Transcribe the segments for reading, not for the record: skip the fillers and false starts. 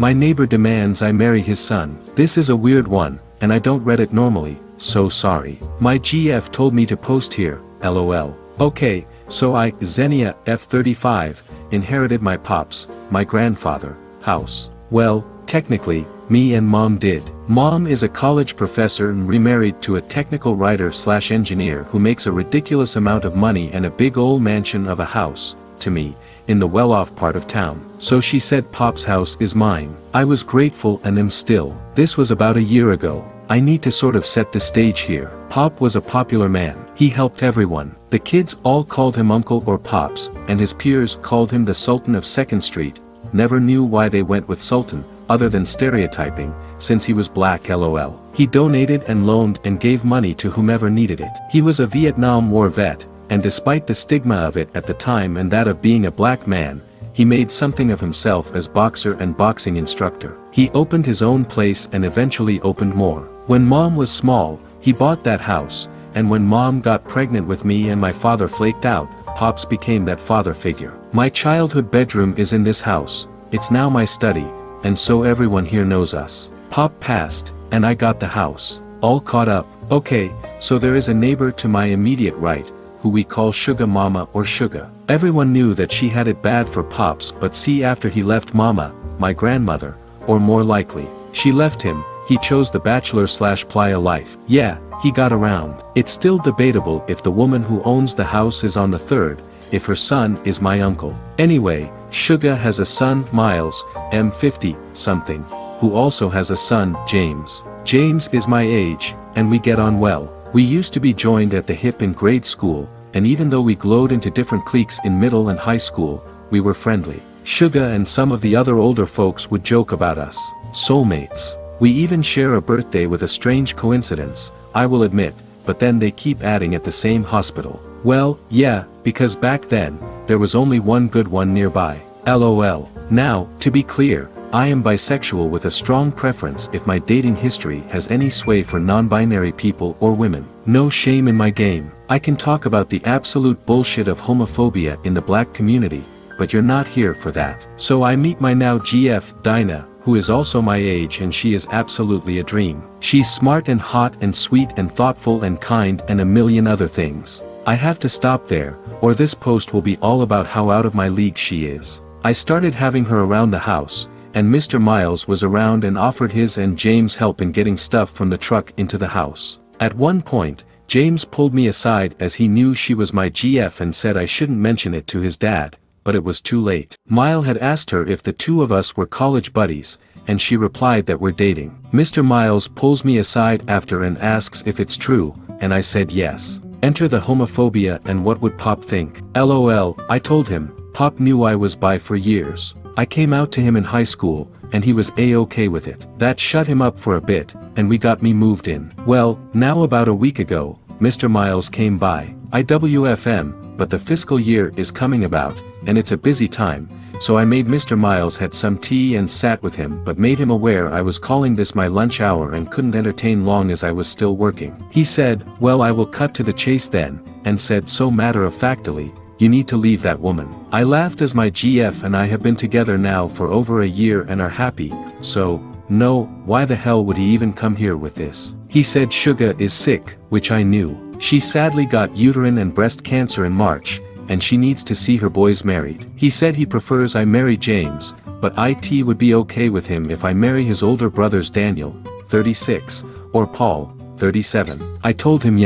My neighbor demands I marry his son. This is a weird one, and I don't read it normally, so sorry. My GF told me to post here, lol. Okay, so I, Xenia, F35, inherited my pops, my grandfather, house. Well, technically, me and mom did. Mom is a college professor and remarried to a technical writer/engineer who makes a ridiculous amount of money and a big old mansion of a house, to me, in the well-off part of town. So she said Pop's house is mine. I was grateful and am still. This was about a year ago. I need to sort of set the stage here. Pop was a popular man. He helped everyone. The kids all called him Uncle or Pops, and his peers called him the Sultan of 2nd Street. Never knew why they went with Sultan, other than stereotyping, since he was black lol. He donated and loaned and gave money to whomever needed it. He was a Vietnam War vet, and despite the stigma of it at the time and that of being a black man, he made something of himself as boxer and boxing instructor. He opened his own place and eventually opened more. When mom was small, he bought that house, and when mom got pregnant with me and my father flaked out, Pops became that father figure. My childhood bedroom is in this house. It's now my study, and so everyone here knows us. Pop passed, and I got the house. All caught up. Okay, so there is a neighbor to my immediate right, who we call Sugar Mama or Sugar. Everyone knew that she had it bad for Pops, but see, after he left Mama, my grandmother, or more likely, she left him, he chose the bachelor/playa life. Yeah, he got around. It's still debatable if the woman who owns the house is on the third, if her son is my uncle. Anyway, Sugar has a son, Miles, M50 something, who also has a son, James. James is my age, and we get on well. We used to be joined at the hip in grade school, and even though we glowed into different cliques in middle and high school, we were friendly. Sugar and some of the other older folks would joke about us. Soulmates. We even share a birthday with a strange coincidence, I will admit, but then they keep adding at the same hospital. Well, yeah, because back then, there was only one good one nearby. LOL. Now, to be clear, I am bisexual with a strong preference if my dating history has any sway for non-binary people or women. No shame in my game. I can talk about the absolute bullshit of homophobia in the black community, but you're not here for that. So I meet my now GF, Dinah, who is also my age, and she is absolutely a dream. She's smart and hot and sweet and thoughtful and kind and a million other things. I have to stop there, or this post will be all about how out of my league she is. I started having her around the house, and Mr. Miles was around and offered his and James' help in getting stuff from the truck into the house. At one point, James pulled me aside as he knew she was my GF and said I shouldn't mention it to his dad, but it was too late. Miles had asked her if the two of us were college buddies, and she replied that we're dating. Mr. Miles pulls me aside after and asks if it's true, and I said yes. Enter the homophobia and what would Pop think? LOL, I told him. Pop knew I was bi for years. I came out to him in high school, and he was A-okay with it. That shut him up for a bit, and we got me moved in. Well, now about a week ago, Mr. Miles came by. IWFM, but the fiscal year is coming about, and it's a busy time, so I made Mr. Miles had some tea and sat with him but made him aware I was calling this my lunch hour and couldn't entertain long as I was still working. He said, well, I will cut to the chase then, and said so matter-of-factly, you need to leave that woman. I laughed as my GF and I have been together now for over a year and are happy, so, no, why the hell would he even come here with this? He said Sugar is sick, which I knew. She sadly got uterine and breast cancer in March, and she needs to see her boys married. He said he prefers I marry James, but IT would be okay with him if I marry his older brothers Daniel, 36, or Paul, 37. I told him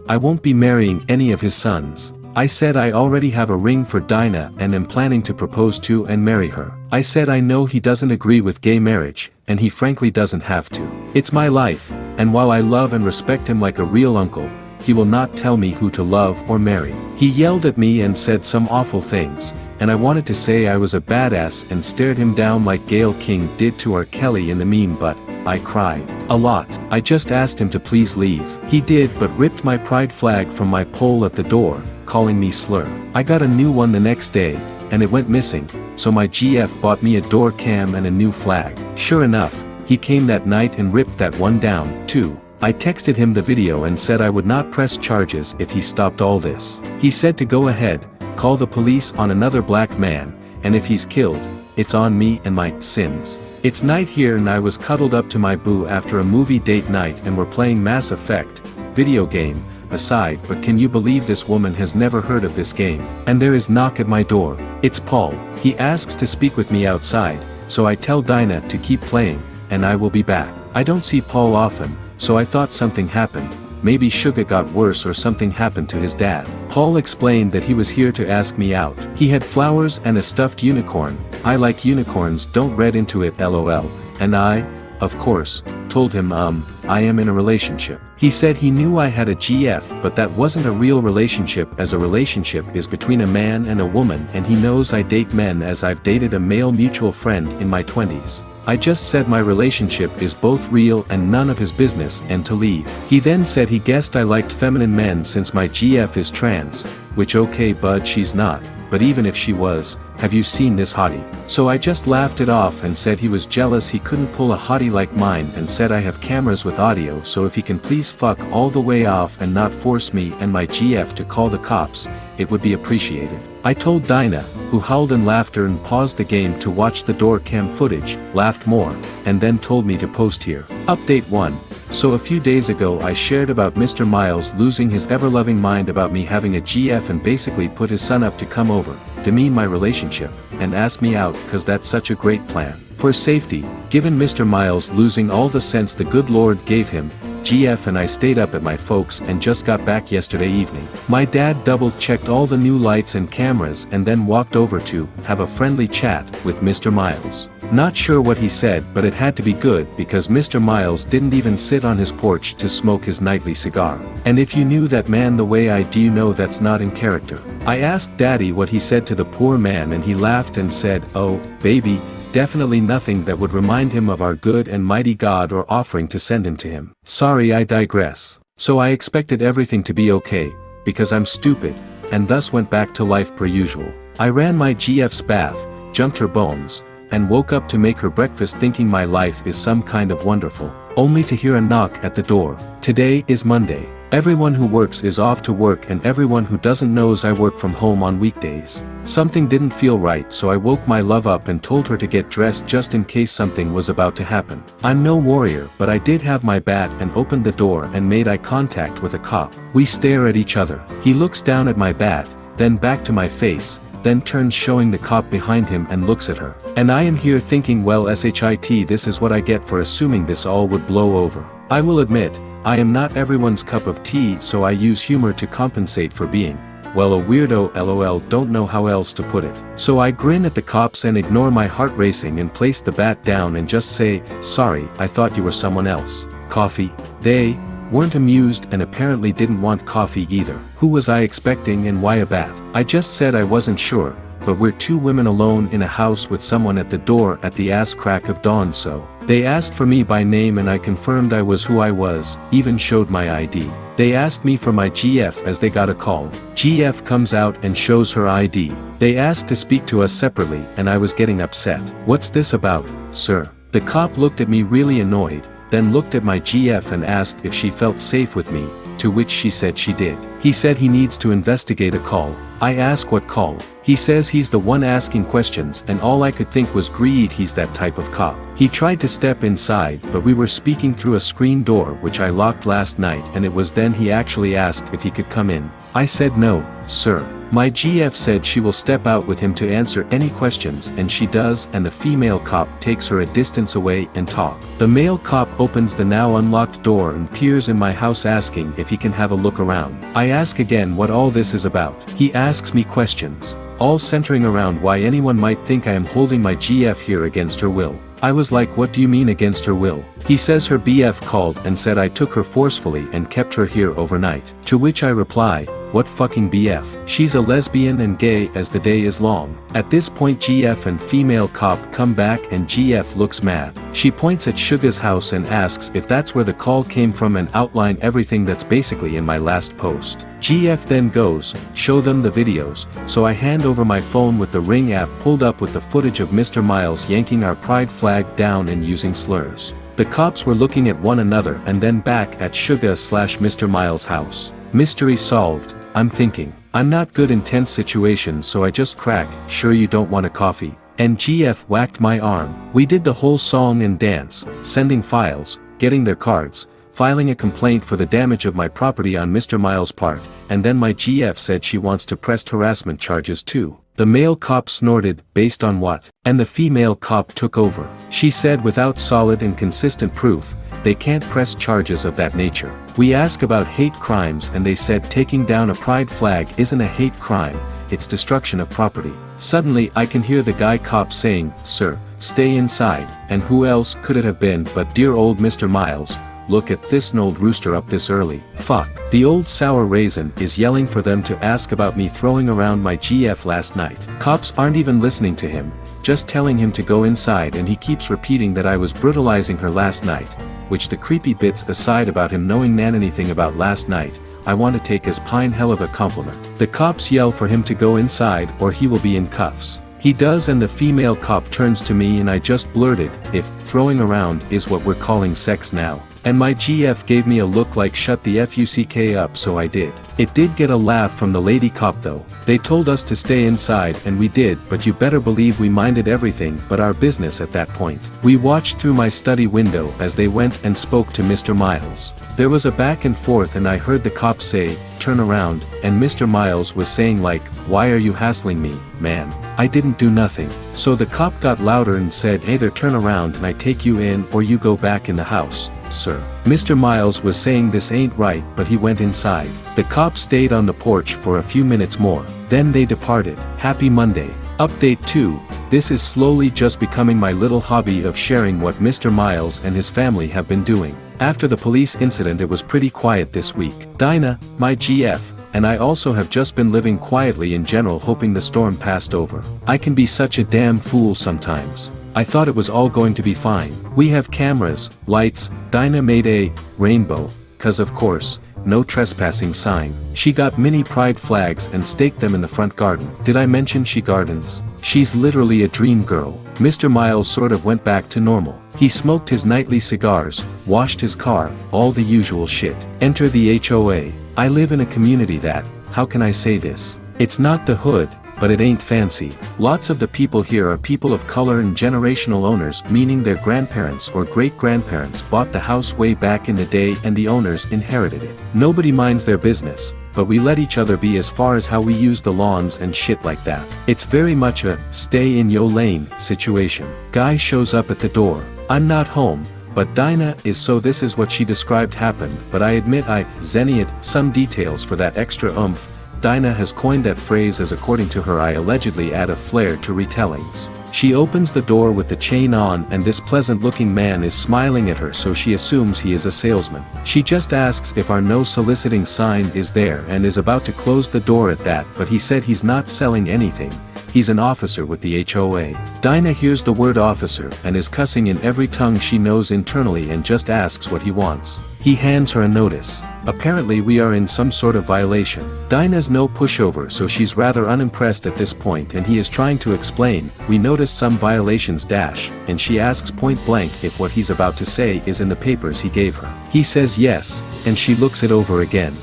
I won't be marrying any of his sons. I said I already have a ring for Dinah and am planning to propose to and marry her. I said I know he doesn't agree with gay marriage, and he frankly doesn't have to. It's my life, and while I love and respect him like a real uncle, he will not tell me who to love or marry. He yelled at me and said some awful things, and I wanted to say I was a badass and stared him down like Gayle King did to R. Kelly in the meme, but I cried a lot. I just asked him to please leave. He did, but ripped my pride flag from my pole at the door, calling me slur. I got a new one the next day, and it went missing, so my GF bought me a door cam and a new flag. Sure enough, he came that night and ripped that one down, too. I texted him the video and said I would not press charges if he stopped all this. He said to go ahead, call the police on another black man, and if he's killed, it's on me and my sins. It's night here and I was cuddled up to my boo after a movie date night and we're playing Mass Effect, video game, aside, but can you believe this woman has never heard of this game? And there is knock at my door. It's Paul. He asks to speak with me outside, so I tell Dinah to keep playing, and I will be back. I don't see Paul often, so I thought something happened. Maybe Sugar got worse or something happened to his dad. Paul explained that he was here to ask me out. He had flowers and a stuffed unicorn. I like unicorns, don't read into it lol. And I, of course, told him I am in a relationship. He said he knew I had a GF but that wasn't a real relationship as a relationship is between a man and a woman and he knows I date men as I've dated a male mutual friend in my 20s. I just said my relationship is both real and none of his business and to leave. He then said he guessed I liked feminine men since my GF is trans, which okay bud she's not, but even if she was, have you seen this hottie? So I just laughed it off and said he was jealous he couldn't pull a hottie like mine and said I have cameras with audio so if he can please fuck all the way off and not force me and my GF to call the cops, it would be appreciated. I told Dinah, who howled in laughter and paused the game to watch the door cam footage, laughed more, and then told me to post here. Update 1. So a few days ago I shared about Mr. Miles losing his ever-loving mind about me having a GF and basically put his son up to come over, demean my relationship, and ask me out cause that's such a great plan. For safety, given Mr. Miles losing all the sense the good Lord gave him, GF and I stayed up at my folks and just got back yesterday evening. My dad double-checked all the new lights and cameras and then walked over to have a friendly chat with Mr. Miles. Not sure what he said but it had to be good because Mr. Miles didn't even sit on his porch to smoke his nightly cigar. And if you knew that man the way I do you know that's not in character. I asked Daddy what he said to the poor man and he laughed and said, "Oh, baby, definitely nothing that would remind him of our good and mighty God or offering to send him to him." Sorry I digress. So I expected everything to be okay, because I'm stupid, and thus went back to life per usual. I ran my GF's bath, jumped her bones, and woke up to make her breakfast thinking my life is some kind of wonderful, only to hear a knock at the door. Today is Monday. Everyone who works is off to work and everyone who doesn't knows I work from home on weekdays. Something didn't feel right so I woke my love up and told her to get dressed just in case something was about to happen. I'm no warrior but I did have my bat and opened the door and made eye contact with a cop. We stare at each other. He looks down at my bat, then back to my face, then turns showing the cop behind him and looks at her. And I am here thinking well shit this is what I get for assuming this all would blow over. I will admit, I am not everyone's cup of tea so I use humor to compensate for being, well a weirdo lol don't know how else to put it. So I grin at the cops and ignore my heart racing and place the bat down and just say, "Sorry, I thought you were someone else. Coffee?" They weren't amused and apparently didn't want coffee either. Who was I expecting and why a bat? I just said I wasn't sure, but we're two women alone in a house with someone at the door at the ass crack of dawn so. They asked for me by name and I confirmed I was who I was, even showed my ID. They asked me for my GF as they got a call. GF comes out and shows her ID. They asked to speak to us separately and I was getting upset. "What's this about, sir?" The cop looked at me really annoyed, then looked at my GF and asked if she felt safe with me, to which she said she did. He said he needs to investigate a call. I ask what call. He says he's the one asking questions and all I could think was greed, he's that type of cop. He tried to step inside but we were speaking through a screen door which I locked last night and it was then he actually asked if he could come in. I said no, sir. My GF said she will step out with him to answer any questions and she does and the female cop takes her a distance away and talk. The male cop opens the now unlocked door and peers in my house asking if he can have a look around. I ask again what all this is about. He asks me questions, all centering around why anyone might think I am holding my GF here against her will. I was like, what do you mean against her will? He says her BF called and said I took her forcefully and kept her here overnight. To which I reply, what fucking BF? She's a lesbian and gay as the day is long. At this point GF and female cop come back and GF looks mad. She points at Suga's house and asks if that's where the call came from and outline everything that's basically in my last post. GF then goes, show them the videos, so I hand over my phone with the Ring app pulled up with the footage of Mr. Miles yanking our pride flag down and using slurs. The cops were looking at one another and then back at Suga/Mr. Miles' house. Mystery solved, I'm thinking. I'm not good in tense situations so I just crack, sure you don't want a coffee? And GF whacked my arm. We did the whole song and dance, sending files, getting their cards, filing a complaint for the damage of my property on Mr. Miles' part, and then my GF said she wants to press harassment charges too. The male cop snorted, based on what? And the female cop took over. She said without solid and consistent proof, they can't press charges of that nature. We ask about hate crimes and they said taking down a pride flag isn't a hate crime, it's destruction of property. Suddenly I can hear the guy cop saying, "Sir, stay inside," and who else could it have been but dear old Mr. Miles? Look at this old rooster up this early. Fuck. The old sour raisin is yelling for them to ask about me throwing around my GF last night. Cops aren't even listening to him, just telling him to go inside, and he keeps repeating that I was brutalizing her last night, which the creepy bits aside about him knowing anything about last night, I want to take as pine hell of a compliment. The cops yell for him to go inside or he will be in cuffs. He does, and the female cop turns to me and I just blurted, "If throwing around is what we're calling sex now." And my GF gave me a look like shut the fuck up, so I did. It did get a laugh from the lady cop though. They told us to stay inside and we did, but you better believe we minded everything but our business at that point. We watched through my study window as they went and spoke to Mr. Miles. There was a back and forth and I heard the cop say, "Turn around," and Mr. Miles was saying like, "Why are you hassling me, man? I didn't do nothing." So the cop got louder and said, "Either turn around and I take you in or you go back in the house, sir." Mr. Miles was saying this ain't right, but he went inside. The cop stayed on the porch for a few minutes more. Then they departed. Happy Monday. Update 2. This is slowly just becoming my little hobby of sharing what Mr. Miles and his family have been doing. After the police incident, it was pretty quiet this week. Dinah, my GF, and I also have just been living quietly in general, hoping the storm passed over. I can be such a damn fool sometimes. I thought it was all going to be fine. We have cameras, lights, Dinah made a rainbow, cause of course, no trespassing sign. She got mini pride flags and staked them in the front garden. Did I mention she gardens? She's literally a dream girl. Mr. Miles sort of went back to normal. He smoked his nightly cigars, washed his car, all the usual shit. Enter the HOA. I live in a community that, how can I say this? It's not the hood, but it ain't fancy. Lots of the people here are people of color and generational owners, meaning their grandparents or great-grandparents bought the house way back in the day and the owners inherited it. Nobody minds their business, but we let each other be as far as how we use the lawns and shit like that. It's very much a stay in yo lane situation. Guy shows up at the door. I'm not home, but Dinah is, so this is what she described happened, but I admit I zennied some details for that extra oomph. Dinah has coined that phrase as, according to her, I allegedly add a flair to retellings. She opens the door with the chain on and this pleasant-looking man is smiling at her, so she assumes he is a salesman. She just asks if our no soliciting sign is there and is about to close the door at that, but he said he's not selling anything. He's an officer with the HOA. Dinah hears the word officer and is cussing in every tongue she knows internally and just asks what he wants. He hands her a notice. Apparently we are in some sort of violation. Dinah's no pushover, so she's rather unimpressed at this point, and he is trying to explain, "We noticed some violations dash," and she asks point blank if what he's about to say is in the papers he gave her. He says yes, and she looks it over again.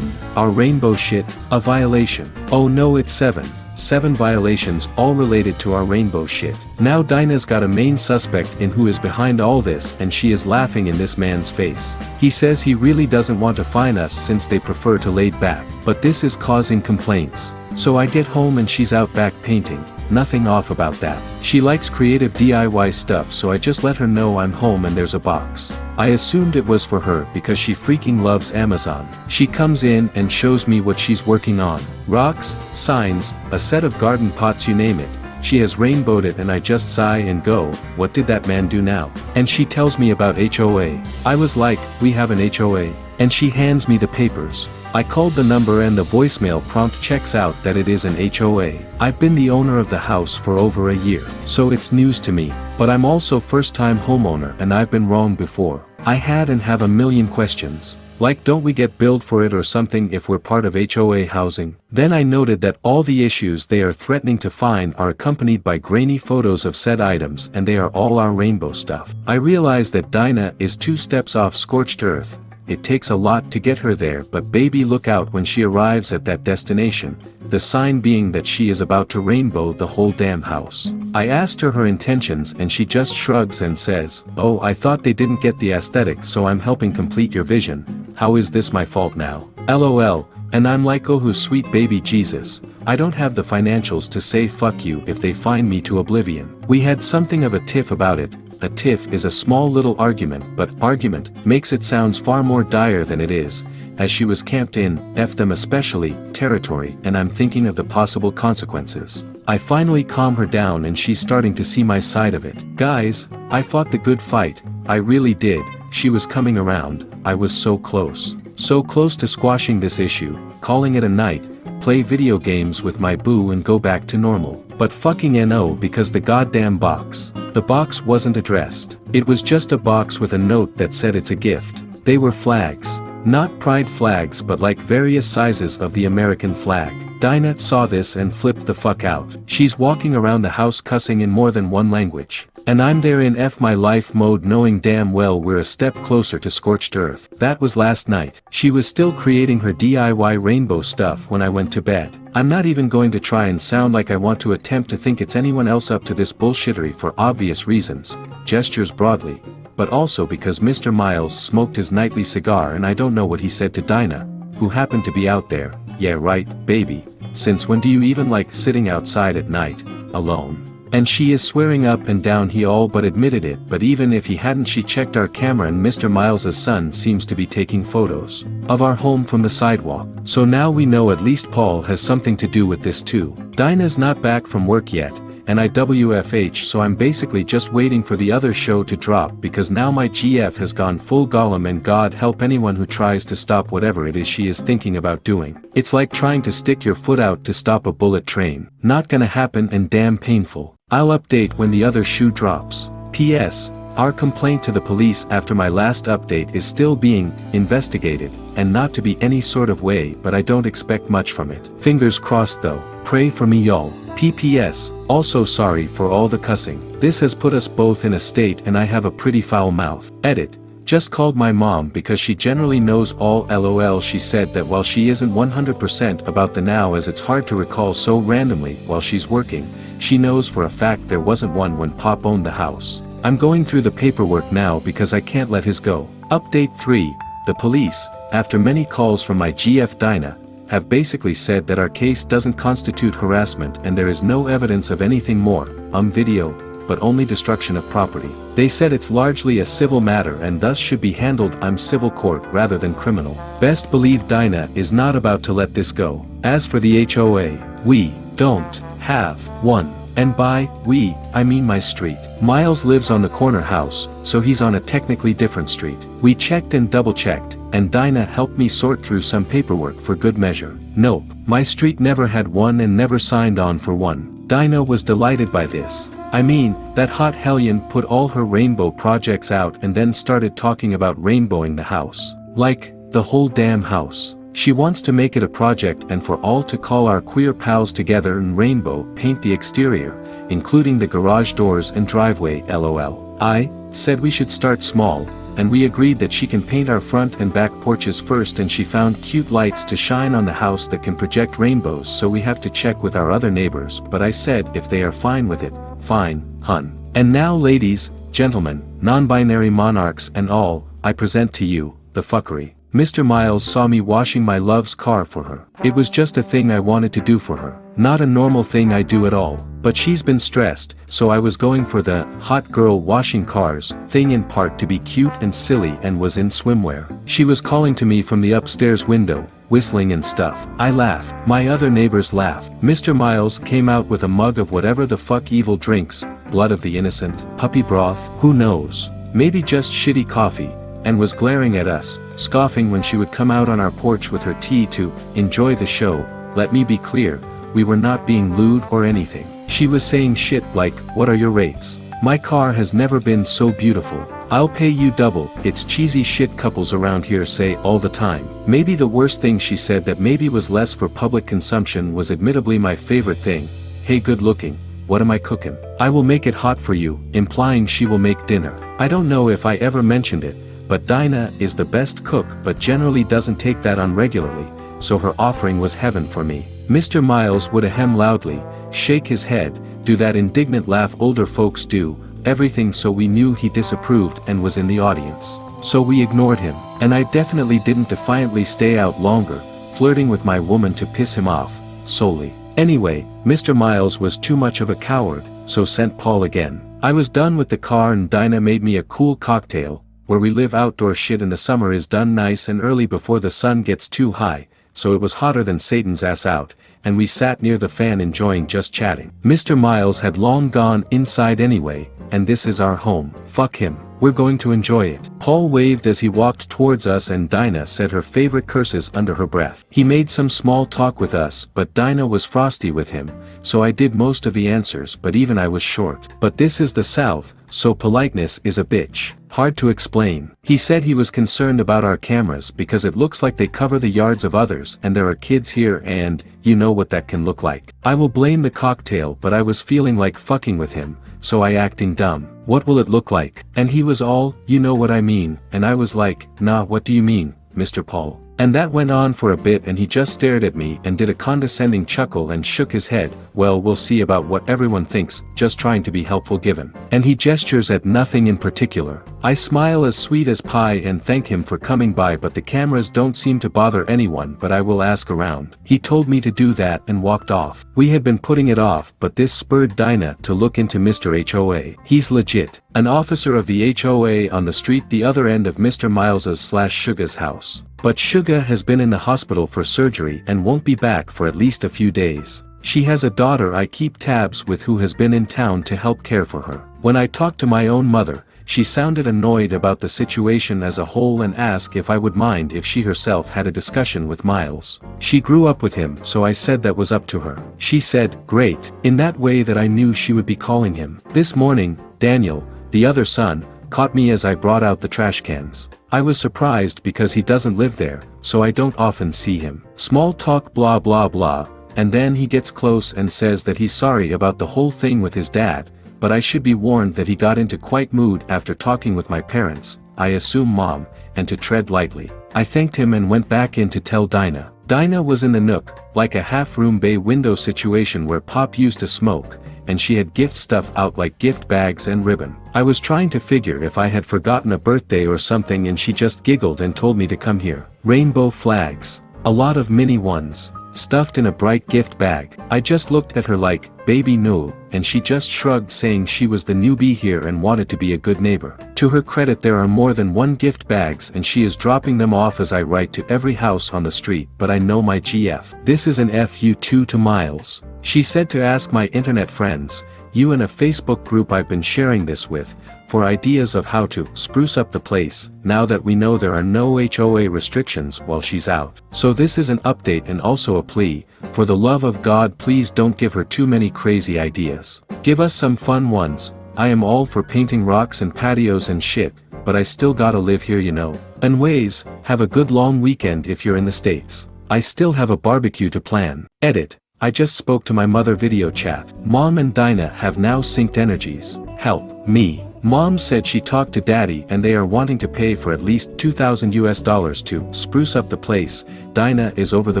Our rainbow shit, a violation. Oh no, it's 7 violations, all related to our rainbow shit. Now Dinah's got a main suspect in who is behind all this, and she is laughing in this man's face. He says he really doesn't want to fine us since they prefer to laid back, but this is causing complaints. So I get home and she's out back painting. Nothing off about that. She likes creative DIY stuff, so I just let her know I'm home and there's a box. I assumed it was for her because she freaking loves Amazon. She comes in and shows me what she's working on. Rocks, signs, a set of garden pots, you name it. She has rainbowed it, and I just sigh and go, what did that man do now? And she tells me about HOA. I was like, we have an HOA? And she hands me the papers. I called the number and the voicemail prompt checks out that it is an HOA. I've been the owner of the house for over a year, so it's news to me. But I'm also first-time homeowner and I've been wrong before. I had and have a million questions. Like, don't we get billed for it or something if we're part of HOA housing? Then I noted that all the issues they are threatening to fine are accompanied by grainy photos of said items, and they are all our rainbow stuff. I realize that Dinah is 2 steps off scorched earth, it takes a lot to get her there, but baby look out when she arrives at that destination, the sign being that she is about to rainbow the whole damn house. I asked her intentions and she just shrugs and says, "Oh, I thought they didn't get the aesthetic, so I'm helping complete your vision. How is this my fault now? LOL. And I'm like, oh sweet baby Jesus, I don't have the financials to say fuck you if they find me to oblivion." We had something of a tiff about it. A tiff is a small little argument, but argument makes it sounds far more dire than it is, as she was camped in, F them especially, territory, and I'm thinking of the possible consequences. I finally calm her down and she's starting to see my side of it. Guys, I fought the good fight, I really did. She was coming around, I was so close. So close to squashing this issue, calling it a night, play video games with my boo and go back to normal. But fucking no, because the goddamn box. The box wasn't addressed. It was just a box with a note that said it's a gift. They were flags. Not pride flags but like various sizes of the American flag. Dinah saw this and flipped the fuck out. She's walking around the house cussing in more than one language. And I'm there in F my life mode knowing damn well we're a step closer to scorched earth. That was last night. She was still creating her DIY rainbow stuff when I went to bed. I'm not even going to try and sound like I want to attempt to think it's anyone else up to this bullshittery for obvious reasons, gestures broadly, but also because Mr. Miles smoked his nightly cigar and I don't know what he said to Dinah, who happened to be out there. Yeah right, baby, since when do you even like sitting outside at night, alone? And she is swearing up and down he all but admitted it, but even if he hadn't, she checked our camera and Mr. Miles's son seems to be taking photos of our home from the sidewalk. So now we know at least Paul has something to do with this too. Dinah's not back from work yet, and I WFH, so I'm basically just waiting for the other show to drop because now my GF has gone full Gollum and God help anyone who tries to stop whatever it is she is thinking about doing. It's like trying to stick your foot out to stop a bullet train. Not gonna happen and damn painful. I'll update when the other shoe drops. P.S. Our complaint to the police after my last update is still being investigated, and not to be any sort of way, but I don't expect much from it. Fingers crossed though. Pray for me y'all. PPS, also sorry for all the cussing. This has put us both in a state and I have a pretty foul mouth. Edit. Just called my mom because she generally knows all LOL. She said that while she isn't 100% about the now as it's hard to recall so randomly while she's working, she knows for a fact there wasn't one when Pop owned the house. I'm going through the paperwork now because I can't let his go. Update 3. The police, after many calls from my GF Dinah, have basically said that our case doesn't constitute harassment and there is no evidence of anything more, video, but only destruction of property. They said it's largely a civil matter and thus should be handled civil court rather than criminal. Best believe Dinah is not about to let this go. As for the HOA, we don't have one. And by we, I mean my street. Miles lives on the corner house, so he's on a technically different street. We checked and double-checked, and Dinah helped me sort through some paperwork for good measure. Nope, my street never had one and never signed on for one. Dinah was delighted by this. I mean, that hot hellion put all her rainbow projects out and then started talking about rainbowing the house. Like, the whole damn house. She wants to make it a project and for all to call our queer pals together and rainbow paint the exterior, including the garage doors and driveway LOL. I said we should start small, and we agreed that she can paint our front and back porches first, and she found cute lights to shine on the house that can project rainbows, so we have to check with our other neighbors, but I said if they are fine with it, fine, hun. And now ladies, gentlemen, non-binary monarchs and all, I present to you, the fuckery. Mr. Miles saw me washing my love's car for her. It was just a thing I wanted to do for her. Not a normal thing I do at all. But she's been stressed, so I was going for the hot girl washing cars thing, in part to be cute and silly, and was in swimwear. She was calling to me from the upstairs window, whistling and stuff. I laughed. My other neighbors laughed. Mr. Miles came out with a mug of whatever the fuck evil drinks, blood of the innocent, puppy broth, who knows, maybe just shitty coffee, and was glaring at us, scoffing when she would come out on our porch with her tea to enjoy the show. Let me be clear, we were not being lewd or anything. She was saying shit like, what are your rates? My car has never been so beautiful. I'll pay you double. It's cheesy shit couples around here say all the time. Maybe the worst thing she said that maybe was less for public consumption was admittedly my favorite thing. Hey, good looking, what am I cooking? I will make it hot for you, implying she will make dinner. I don't know if I ever mentioned it, but Dinah is the best cook but generally doesn't take that on regularly, so her offering was heaven for me. Mr. Miles would ahem loudly, shake his head, do that indignant laugh older folks do, everything, so we knew he disapproved and was in the audience. So we ignored him, and I definitely didn't defiantly stay out longer, flirting with my woman to piss him off, solely. Anyway, Mr. Miles was too much of a coward, so sent Paul again. I was done with the car and Dinah made me a cool cocktail. Where we live, outdoor shit in the summer is done nice and early before the sun gets too high, so it was hotter than Satan's ass out, and we sat near the fan enjoying just chatting. Mr. Miles had long gone inside anyway, and this is our home. Fuck him. We're going to enjoy it. Paul waved as he walked towards us and Dinah said her favorite curses under her breath. He made some small talk with us, but Dinah was frosty with him, so I did most of the answers, but even I was short. But this is the South, so politeness is a bitch. Hard to explain. He said he was concerned about our cameras because it looks like they cover the yards of others and there are kids here and, you know what that can look like. I will blame the cocktail, but I was feeling like fucking with him, so I acting dumb. What will it look like? And he was all, you know what I mean, and I was like, nah, what do you mean, Mr. Paul? And that went on for a bit and he just stared at me and did a condescending chuckle and shook his head, well, we'll see about what everyone thinks, just trying to be helpful given. And he gestures at nothing in particular. I smile as sweet as pie and thank him for coming by, but the cameras don't seem to bother anyone, but I will ask around. He told me to do that and walked off. We had been putting it off, but this spurred Dinah to look into Mr. HOA. He's legit. An officer of the HOA on the street the other end of Mr. Miles's/Suga's house. But Suga has been in the hospital for surgery and won't be back for at least a few days. She has a daughter I keep tabs with who has been in town to help care for her. When I talked to my own mother, she sounded annoyed about the situation as a whole and asked if I would mind if she herself had a discussion with Miles. She grew up with him, so I said that was up to her. She said, great, in that way that I knew she would be calling him. This morning, Daniel, the other son, caught me as I brought out the trash cans. I was surprised because he doesn't live there, so I don't often see him. Small talk blah blah blah, and then he gets close and says that he's sorry about the whole thing with his dad, but I should be warned that he got into quite mood after talking with my parents, I assume mom, and to tread lightly. I thanked him and went back in to tell Dinah. Dinah was in the nook, like a half-room bay window situation where Pop used to smoke, and she had gift stuff out like gift bags and ribbon. I was trying to figure if I had forgotten a birthday or something and she just giggled and told me to come here. Rainbow flags. A lot of mini ones. Stuffed in a bright gift bag. I just looked at her like, baby no, and she just shrugged saying she was the newbie here and wanted to be a good neighbor. To her credit, there are more than one gift bags and she is dropping them off as I write to every house on the street, but I know my GF. This is an FU2 to Miles. She said to ask my internet friends, you and a Facebook group I've been sharing this with, for ideas of how to spruce up the place, now that we know there are no HOA restrictions while she's out. So this is an update and also a plea, for the love of God please don't give her too many crazy ideas. Give us some fun ones. I am all for painting rocks and patios and shit, but I still gotta live here, you know. Anyways, have a good long weekend if you're in the States. I still have a barbecue to plan. Edit. I just spoke to my mother video chat. Mom and Dinah have now synced energies. Help me. Mom said she talked to Daddy and they are wanting to pay for at least $2,000 to spruce up the place. Dinah is over the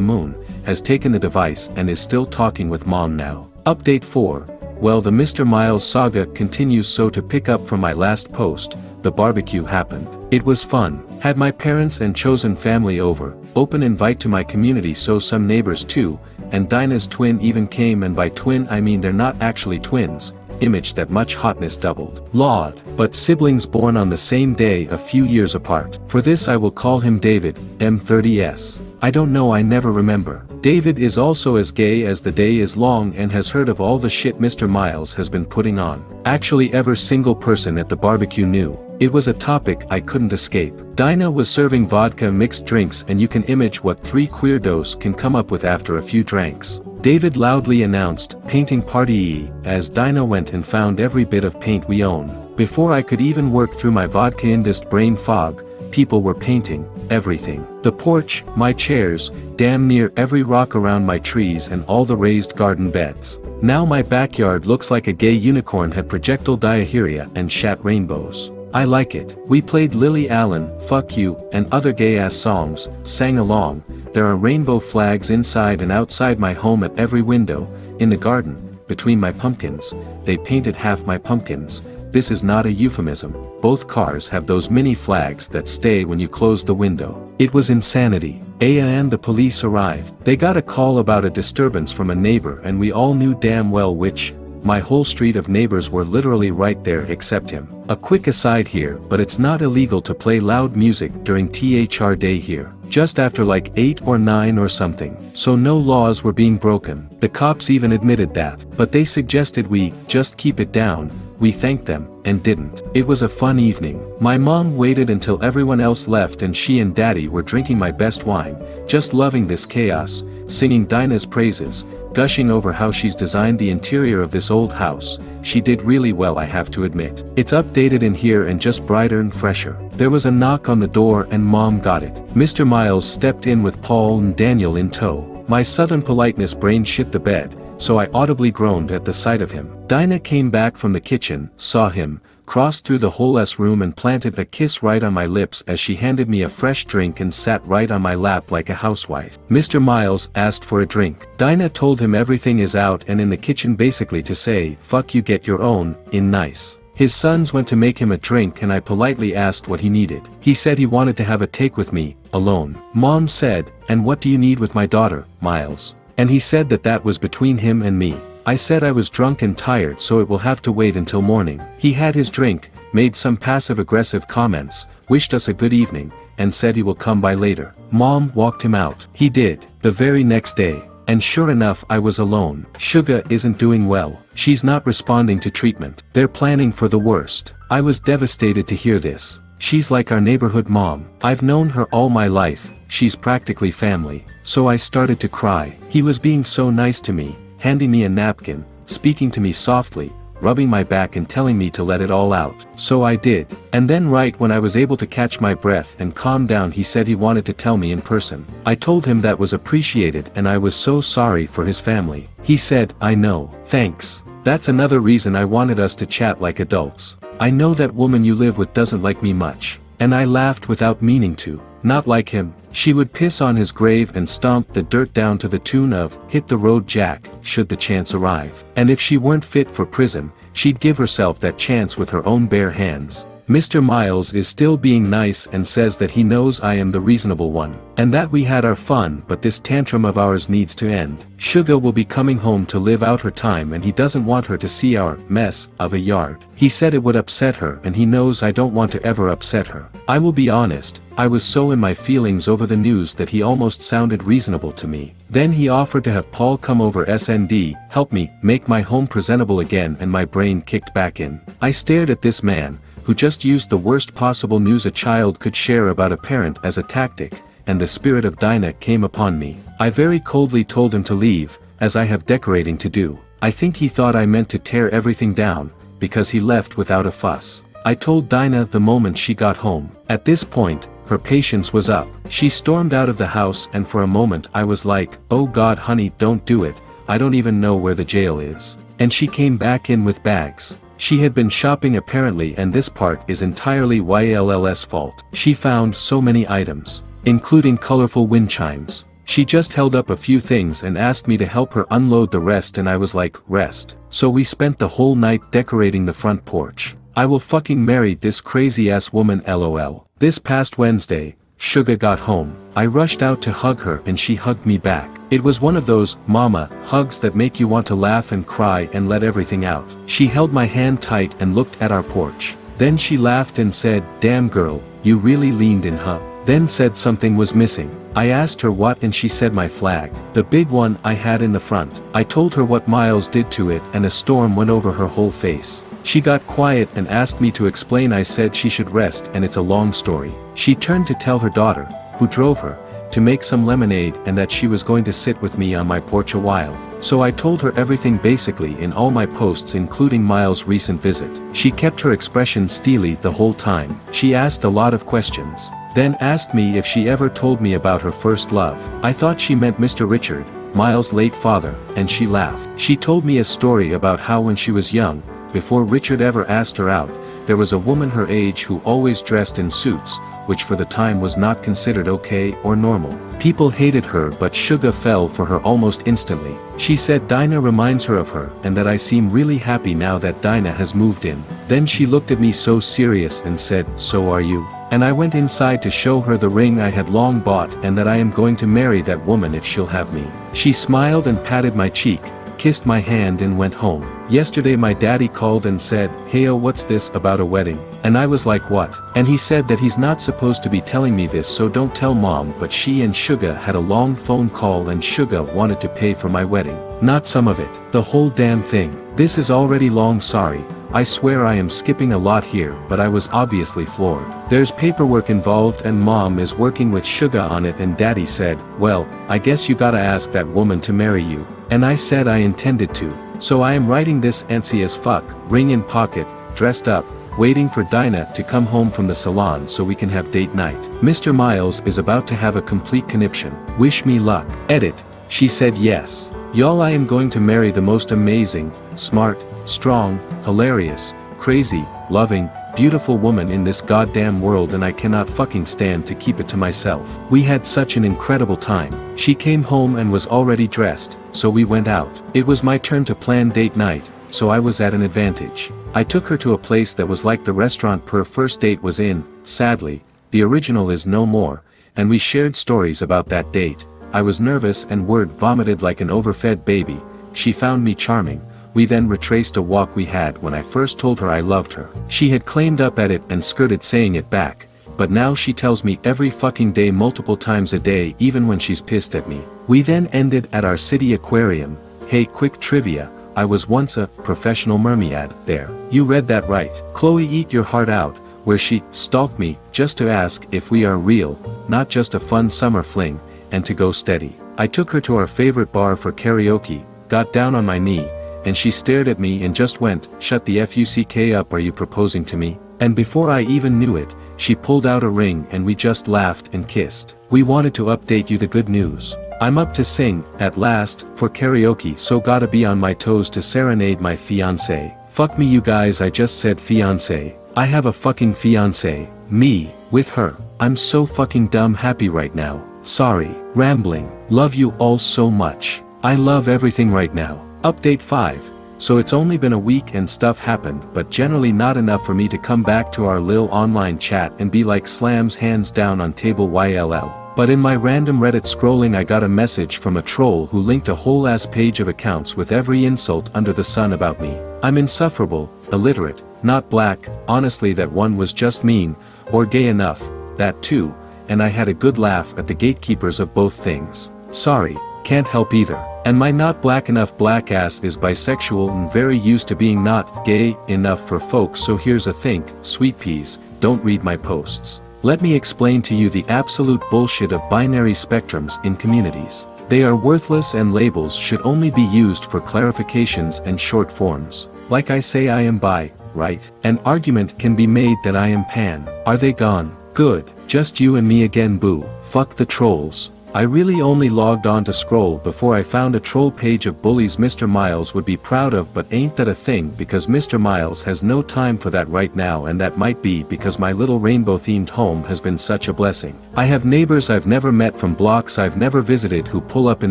moon, has taken the device and is still talking with Mom now. Update 4. Well, the Mr. Miles saga continues, so to pick up from my last post, the barbecue happened. It was fun. Had my parents and chosen family over, open invite to my community, so some neighbors too, and Dinah's twin even came, and by twin I mean they're not actually twins. Image that much hotness doubled. Lord, but siblings born on the same day a few years apart. For this I will call him David, M30S. I don't know, I never remember. David is also as gay as the day is long and has heard of all the shit Mr. Miles has been putting on. Actually every single person at the barbecue knew. It was a topic I couldn't escape. Dinah was serving vodka mixed drinks, and you can image what 3 queerdos can come up with after a few drinks. David loudly announced, painting party, as Dinah went and found every bit of paint we own. Before I could even work through my vodka-induced brain fog, people were painting everything. The porch, my chairs, damn near every rock around my trees, and all the raised garden beds. Now my backyard looks like a gay unicorn had projectile diarrhea and shat rainbows. I like it. We played Lily Allen, Fuck You, and other gay-ass songs, sang along. There are rainbow flags inside and outside my home at every window, in the garden, between my pumpkins. They painted half my pumpkins. This is not a euphemism. Both cars have those mini flags that stay when you close the window. It was insanity. Aya and the police arrived. They got a call about a disturbance from a neighbor and we all knew damn well which. My whole street of neighbors were literally right there except him. A quick aside here, but it's not illegal to play loud music during THR day here. Just after like 8 or 9 or something. So no laws were being broken. The cops even admitted that. But they suggested we just keep it down. We thanked them, and didn't. It was a fun evening. My mom waited until everyone else left and she and daddy were drinking my best wine, just loving this chaos, singing Dinah's praises, gushing over how she's designed the interior of this old house. She did really well, I have to admit. It's updated in here and just brighter and fresher. There was a knock on the door and mom got it. Mr. Miles stepped in with Paul and Daniel in tow. My southern politeness brain shit the bed, so I audibly groaned at the sight of him. Dinah came back from the kitchen, saw him, crossed through the whole room and planted a kiss right on my lips as she handed me a fresh drink and sat right on my lap like a housewife. Mr. Miles asked for a drink. Dinah told him everything is out and in the kitchen basically to say, fuck you, get your own, in nice. His sons went to make him a drink and I politely asked what he needed. He said he wanted to have a take with me, alone. Mom said, and what do you need with my daughter, Miles? And he said that was between him and me. I said I was drunk and tired so it will have to wait until morning. He had his drink, made some passive-aggressive comments, wished us a good evening, and said he will come by later. Mom walked him out. He did, the very next day. And sure enough I was alone. Sugar isn't doing well. She's not responding to treatment. They're planning for the worst. I was devastated to hear this. She's like our neighborhood mom. I've known her all my life. She's practically family. So I started to cry. He was being so nice to me, handing me a napkin, speaking to me softly, rubbing my back and telling me to let it all out. So I did. And then right when I was able to catch my breath and calm down he said he wanted to tell me in person. I told him that was appreciated and I was so sorry for his family. He said, I know. Thanks. That's another reason I wanted us to chat like adults. I know that woman you live with doesn't like me much. And I laughed without meaning to. Not like him. She would piss on his grave and stomp the dirt down to the tune of, hit the road Jack, should the chance arrive. And if she weren't fit for prison, she'd give herself that chance with her own bare hands. Mr. Miles is still being nice and says that he knows I am the reasonable one. And that we had our fun but this tantrum of ours needs to end. Sugar will be coming home to live out her time and he doesn't want her to see our mess of a yard. He said it would upset her and he knows I don't want to ever upset her. I will be honest, I was so in my feelings over the news that he almost sounded reasonable to me. Then he offered to have Paul come over SND, help me make my home presentable again and my brain kicked back in. I stared at this man, who just used the worst possible news a child could share about a parent as a tactic, and the spirit of Dinah came upon me. I very coldly told him to leave, as I have decorating to do. I think he thought I meant to tear everything down, because he left without a fuss. I told Dinah the moment she got home. At this point, her patience was up. She stormed out of the house and for a moment I was like, oh God honey don't do it, I don't even know where the jail is. And she came back in with bags. She had been shopping apparently and this part is entirely YLL's fault. She found so many items, including colorful wind chimes. She just held up a few things and asked me to help her unload the rest and I was like, rest. So we spent the whole night decorating the front porch. I will fucking marry this crazy ass woman LOL. This past Wednesday, Sugar got home. I rushed out to hug her and she hugged me back. It was one of those, mama, hugs that make you want to laugh and cry and let everything out. She held my hand tight and looked at our porch. Then she laughed and said, damn girl, you really leaned in huh? Then said something was missing. I asked her what and she said my flag. The big one I had in the front. I told her what Miles did to it and a storm went over her whole face. She got quiet and asked me to explain. I said she should rest and it's a long story. She turned to tell her daughter, who drove her, to make some lemonade and that she was going to sit with me on my porch a while. So I told her everything basically in all my posts including Miles' recent visit. She kept her expression steely the whole time. She asked a lot of questions. Then asked me if she ever told me about her first love. I thought she meant Mr. Richard, Miles' late father, and she laughed. She told me a story about how when she was young, before Richard ever asked her out, there was a woman her age who always dressed in suits, which for the time was not considered okay or normal. People hated her but Suga fell for her almost instantly. She said Dinah reminds her of her and that I seem really happy now that Dinah has moved in. Then she looked at me so serious and said, "So are you?" And I went inside to show her the ring I had long bought and that I am going to marry that woman if she'll have me. She smiled and patted my cheek, kissed my hand and went home. Yesterday my daddy called and said, "Hey, what's this about a wedding?" And I was like, "What?" And he said that he's not supposed to be telling me this, so don't tell mom, but she and Suga had a long phone call and Suga wanted to pay for my wedding. Not some of it, the whole damn thing. This is already long, sorry. I swear I am skipping a lot here, but I was obviously floored. There's paperwork involved and mom is working with Suga on it and daddy said, "Well, I guess you gotta ask that woman to marry you." And I said I intended to. So I am writing this antsy as fuck, ring in pocket, dressed up, waiting for Dinah to come home from the salon so we can have date night. Mr. Miles is about to have a complete conniption. Wish me luck. Edit. She said yes. Y'all, I am going to marry the most amazing, smart, strong, hilarious, crazy, loving, beautiful woman in this goddamn world and I cannot fucking stand to keep it to myself. We had such an incredible time. She came home and was already dressed, so we went out. It was my turn to plan date night, so I was at an advantage. I took her to a place that was like the restaurant per first date was in, sadly, the original is no more, and we shared stories about that date. I was nervous and word vomited like an overfed baby. She found me charming. We then retraced a walk we had when I first told her I loved her. She had claimed up at it and skirted saying it back, but now she tells me every fucking day multiple times a day even when she's pissed at me. We then ended at our city aquarium. Hey, quick trivia, I was once a professional mermaid there. You read that right. Chloe, eat your heart out, where she stalked me just to ask if we are real, not just a fun summer fling, and to go steady. I took her to our favorite bar for karaoke, got down on my knee, and she stared at me and just went, "Shut the fuck up, are you proposing to me?" And before I even knew it, she pulled out a ring and we just laughed and kissed. We wanted to update you the good news. I'm up to sing, at last, for karaoke, so gotta be on my toes to serenade my fiancé. Fuck me you guys, I just said fiancé. I have a fucking fiancé. Me, with her. I'm so fucking dumb happy right now. Sorry, rambling. Love you all so much. I love everything right now. Update 5. So it's only been a week and stuff happened, but generally not enough for me to come back to our lil online chat and be like slams hands down on table YLL. But in my random Reddit scrolling I got a message from a troll who linked a whole ass page of accounts with every insult under the sun about me. I'm insufferable, illiterate, not black, honestly that one was just mean, or gay enough, that too, and I had a good laugh at the gatekeepers of both things. Sorry, can't help either. And my not black enough black ass is bisexual and very used to being not gay enough for folks, so here's a think, sweet peas, don't read my posts. Let me explain to you the absolute bullshit of binary spectrums in communities. They are worthless and labels should only be used for clarifications and short forms. Like I say I am bi, right? An argument can be made that I am pan. Are they gone? Good, just you and me again boo. Fuck the trolls. I really only logged on to scroll before I found a troll page of bullies Mr. Miles would be proud of, but ain't that a thing because Mr. Miles has no time for that right now, and that might be because my little rainbow themed home has been such a blessing. I have neighbors I've never met from blocks I've never visited who pull up in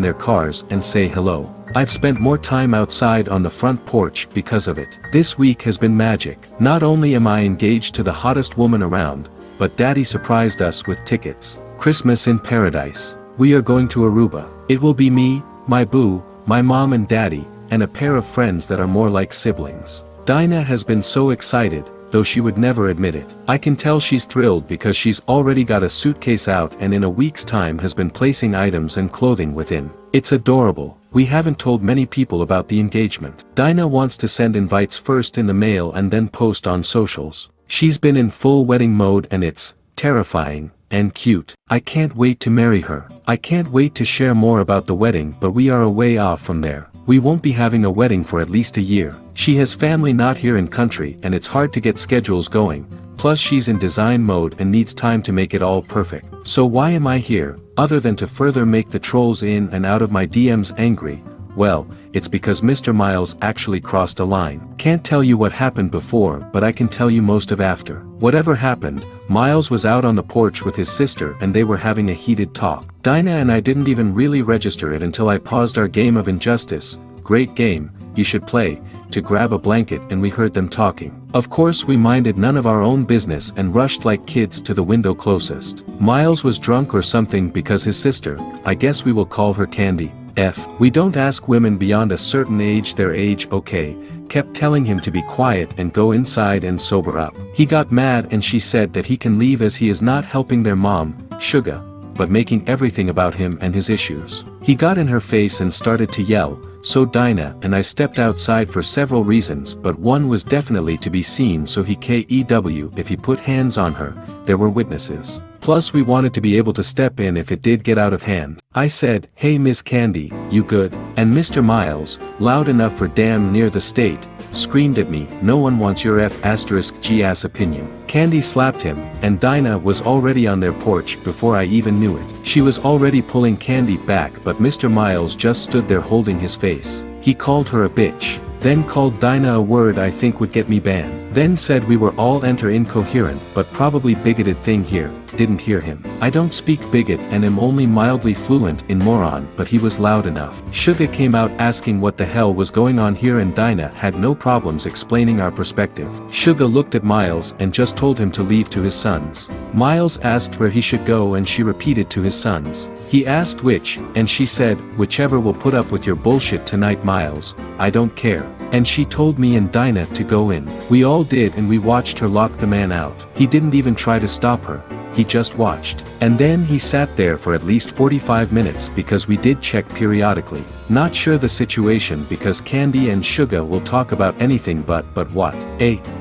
their cars and say hello. I've spent more time outside on the front porch because of it. This week has been magic. Not only am I engaged to the hottest woman around, but daddy surprised us with tickets. Christmas in paradise. We are going to Aruba. It will be me, my boo, my mom and daddy, and a pair of friends that are more like siblings. Dinah has been so excited, though she would never admit it. I can tell she's thrilled because she's already got a suitcase out and in a week's time has been placing items and clothing within. It's adorable. We haven't told many people about the engagement. Dinah wants to send invites first in the mail and then post on socials. She's been in full wedding mode and it's terrifying and cute. I can't wait to marry her. I can't wait to share more about the wedding, but we are a way off from there. We won't be having a wedding for at least a year. She has family not here in country and it's hard to get schedules going, plus she's in design mode and needs time to make it all perfect. So why am I here, other than to further make the trolls in and out of my DMs angry, Well, it's because Mr. Miles actually crossed a line. Can't tell you what happened before, but I can tell you most of after. Whatever happened, Miles was out on the porch with his sister and they were having a heated talk. Dinah and I didn't even really register it until I paused our game of Injustice, great game, you should play, to grab a blanket and we heard them talking. Of course we minded none of our own business and rushed like kids to the window closest. Miles was drunk or something because his sister, I guess we will call her Candy, we don't ask women beyond a certain age their age, okay, kept telling him to be quiet and go inside and sober up. He got mad and she said that he can leave as he is not helping their mom, Sugar, but making everything about him and his issues. He got in her face and started to yell, so Dinah and I stepped outside for several reasons, but one was definitely to be seen, so he KEW if he put hands on her, there were witnesses. Plus we wanted to be able to step in if it did get out of hand. I said, "Hey Miss Candy, you good?" And Mr. Miles, loud enough for damn near the state, screamed at me, "No one wants your F***G-ass opinion." Candy slapped him, and Dinah was already on their porch before I even knew it. She was already pulling Candy back, but Mr. Miles just stood there holding his face. He called her a bitch, then called Dinah a word I think would get me banned, then said we were all incoherent but probably bigoted thing here, didn't hear him. I don't speak bigot and am only mildly fluent in moron, but he was loud enough. Sugar came out asking what the hell was going on here and Dinah had no problems explaining our perspective. Sugar looked at Miles and just told him to leave to his sons. Miles asked where he should go and she repeated to his sons. He asked which, and she said, "Whichever will put up with your bullshit tonight Miles, I don't care." And she told me and Dinah to go in. We all did and we watched her lock the man out. He didn't even try to stop her. He just watched. And then he sat there for at least 45 minutes because we did check periodically. Not sure the situation because Candy and Sugar will talk about anything but what?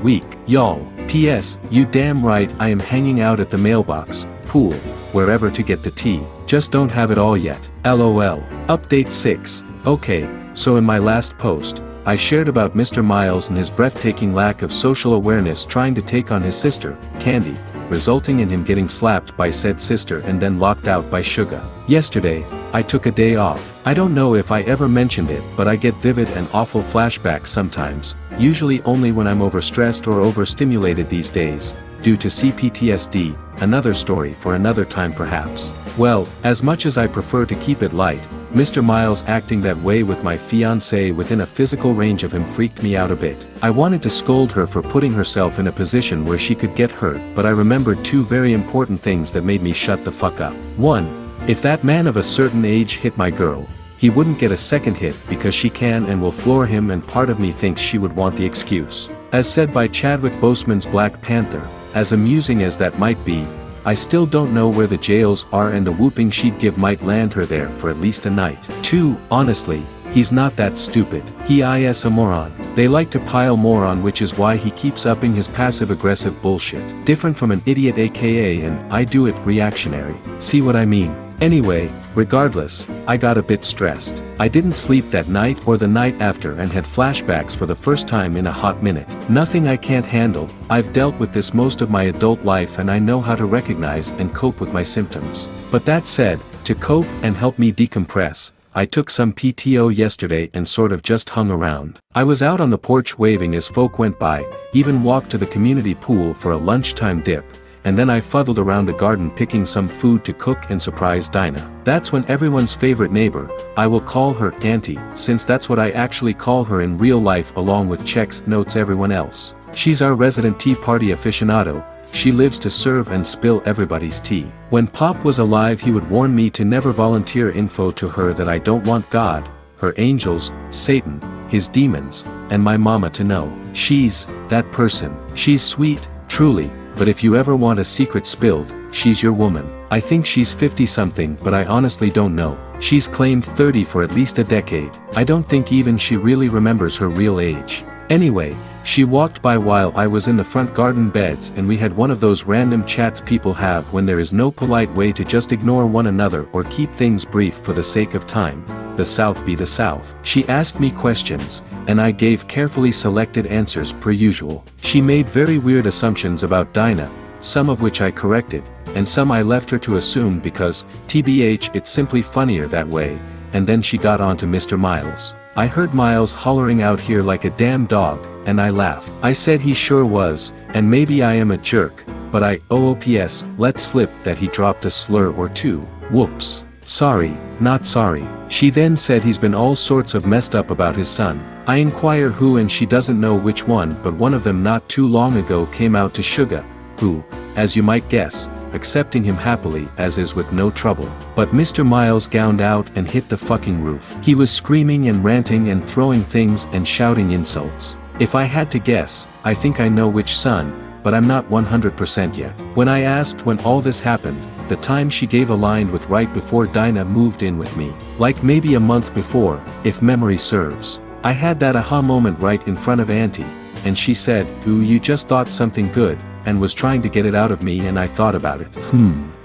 Week. Y'all. P.S. You damn right I am hanging out at the mailbox, pool, wherever to get the tea. Just don't have it all yet. LOL. Update 6. Okay, so in my last post, I shared about Mr. Miles and his breathtaking lack of social awareness trying to take on his sister, Candy, resulting in him getting slapped by said sister and then locked out by Sugar. Yesterday, I took a day off. I don't know if I ever mentioned it, but I get vivid and awful flashbacks sometimes, usually only when I'm overstressed or overstimulated these days, due to CPTSD, another story for another time perhaps. Well, as much as I prefer to keep it light, Mr. Miles acting that way with my fiancée within a physical range of him freaked me out a bit. I wanted to scold her for putting herself in a position where she could get hurt, but I remembered two very important things that made me shut the fuck up. 1. If that man of a certain age hit my girl, he wouldn't get a second hit because she can and will floor him, and part of me thinks she would want the excuse. As said by Chadwick Boseman's Black Panther, as amusing as that might be, I still don't know where the jails are and the whooping she'd give might land her there for at least a night. 2. Honestly, he's not that stupid. He is a moron. They like to pile more on, which is why he keeps upping his passive-aggressive bullshit. Different from an idiot aka an I do it reactionary. See what I mean? Anyway, regardless, I got a bit stressed. I didn't sleep that night or the night after and had flashbacks for the first time in a hot minute. Nothing I can't handle. I've dealt with this most of my adult life and I know how to recognize and cope with my symptoms. But that said, to cope and help me decompress, I took some PTO yesterday and sort of just hung around. I was out on the porch waving as folk went by, even walked to the community pool for a lunchtime dip, and then I fuddled around the garden picking some food to cook and surprise Dinah. That's when everyone's favorite neighbor, I will call her Auntie, since that's what I actually call her in real life along with checks notes everyone else. She's our resident tea party aficionado. She lives to serve and spill everybody's tea. When Pop was alive he would warn me to never volunteer info to her that I don't want God, her angels, Satan, his demons, and my mama to know. She's that person. She's sweet, truly, but if you ever want a secret spilled, she's your woman. I think she's 50-something, but I honestly don't know. She's claimed 30 for at least a decade. I don't think even she really remembers her real age. Anyway, she walked by while I was in the front garden beds and we had one of those random chats people have when there is no polite way to just ignore one another or keep things brief for the sake of time. The South be the South. She asked me questions, and I gave carefully selected answers per usual. She made very weird assumptions about Dinah, some of which I corrected, and some I left her to assume because, TBH, it's simply funnier that way, and then she got on to Mr. Miles. I heard Miles hollering out here like a damn dog, and I laughed. I said he sure was, and maybe I am a jerk, but I OOPS let slip that he dropped a slur or two. Whoops. Sorry, not sorry. She then said he's been all sorts of messed up about his son. I inquire who, and she doesn't know which one, but one of them not too long ago came out to Sugar, who, as you might guess, accepting him happily as is with no trouble. But Mr. Miles gowned out and hit the fucking roof. He was screaming and ranting and throwing things and shouting insults. If I had to guess, I think I know which son, but I'm not 100% yet. When I asked when all this happened, the time she gave aligned with right before Dinah moved in with me. Like maybe a month before, if memory serves. I had that aha moment right in front of Auntie, and she said, "Ooh, you just thought something good," and was trying to get it out of me, and I thought about it.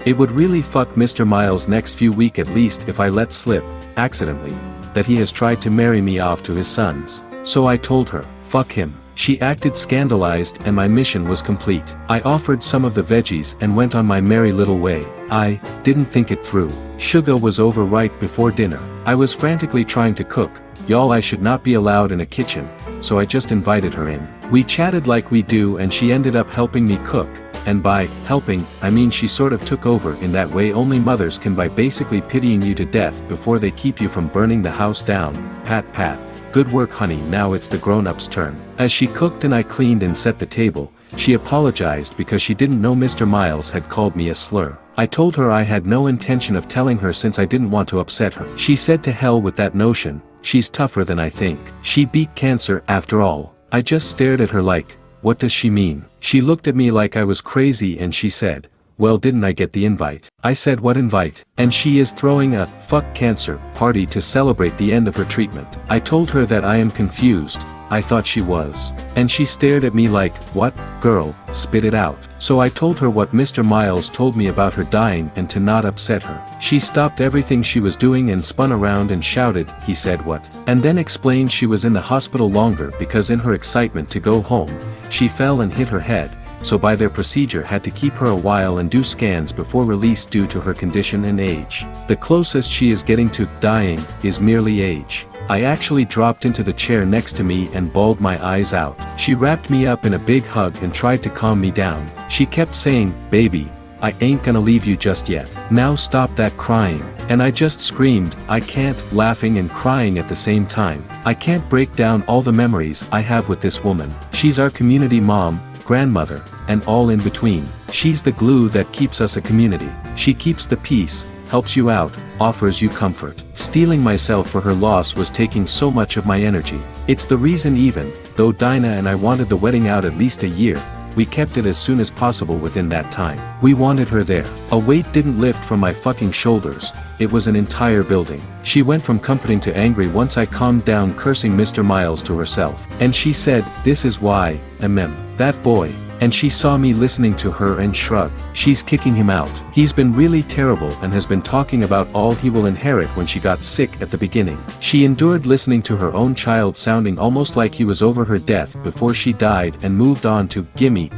It would really fuck Mr. Miles next few week at least if I let slip, accidentally, that he has tried to marry me off to his sons. So I told her, fuck him. She acted scandalized and my mission was complete. I offered some of the veggies and went on my merry little way. I didn't think it through. Sugar was over right before dinner. I was frantically trying to cook. Y'all, I should not be allowed in a kitchen, so I just invited her in. We chatted like we do and she ended up helping me cook, and by helping, I mean she sort of took over in that way only mothers can by basically pitying you to death before they keep you from burning the house down. Pat pat. Good work honey, now it's the grown-ups' turn. As she cooked and I cleaned and set the table, she apologized because she didn't know Mr. Miles had called me a slur. I told her I had no intention of telling her since I didn't want to upset her. She said to hell with that notion, she's tougher than I think. She beat cancer after all. I just stared at her like, what does she mean? She looked at me like I was crazy and she said, well, didn't I get the invite? I said, what invite? And she is throwing a fuck cancer party to celebrate the end of her treatment. I told her that I am confused. I thought she was. And she stared at me like, what, girl, spit it out. So I told her what Mr. Miles told me about her dying and to not upset her. She stopped everything she was doing and spun around and shouted, he said what? And then explained she was in the hospital longer because in her excitement to go home, she fell and hit her head. So by their procedure had to keep her a while and do scans before release due to her condition and age. The closest she is getting to dying is merely age. I actually dropped into the chair next to me and bawled my eyes out. She wrapped me up in a big hug and tried to calm me down. She kept saying, baby, I ain't gonna leave you just yet. Now stop that crying. And I just screamed, I can't, laughing and crying at the same time. I can't break down all the memories I have with this woman. She's our community mom, grandmother, and all in between. She's the glue that keeps us a community. She keeps the peace, helps you out, offers you comfort. Stealing myself for her loss was taking so much of my energy. It's the reason even, though Dinah and I wanted the wedding out at least a year, we kept it as soon as possible within that time. We wanted her there. A weight didn't lift from my fucking shoulders, it was an entire building. She went from comforting to angry once I calmed down cursing Mr. Miles to herself. And she said, this is why, that boy. And she saw me listening to her and shrugged. She's kicking him out. He's been really terrible and has been talking about all he will inherit when she got sick at the beginning. She endured listening to her own child sounding almost like he was over her death before she died and moved on to gimme,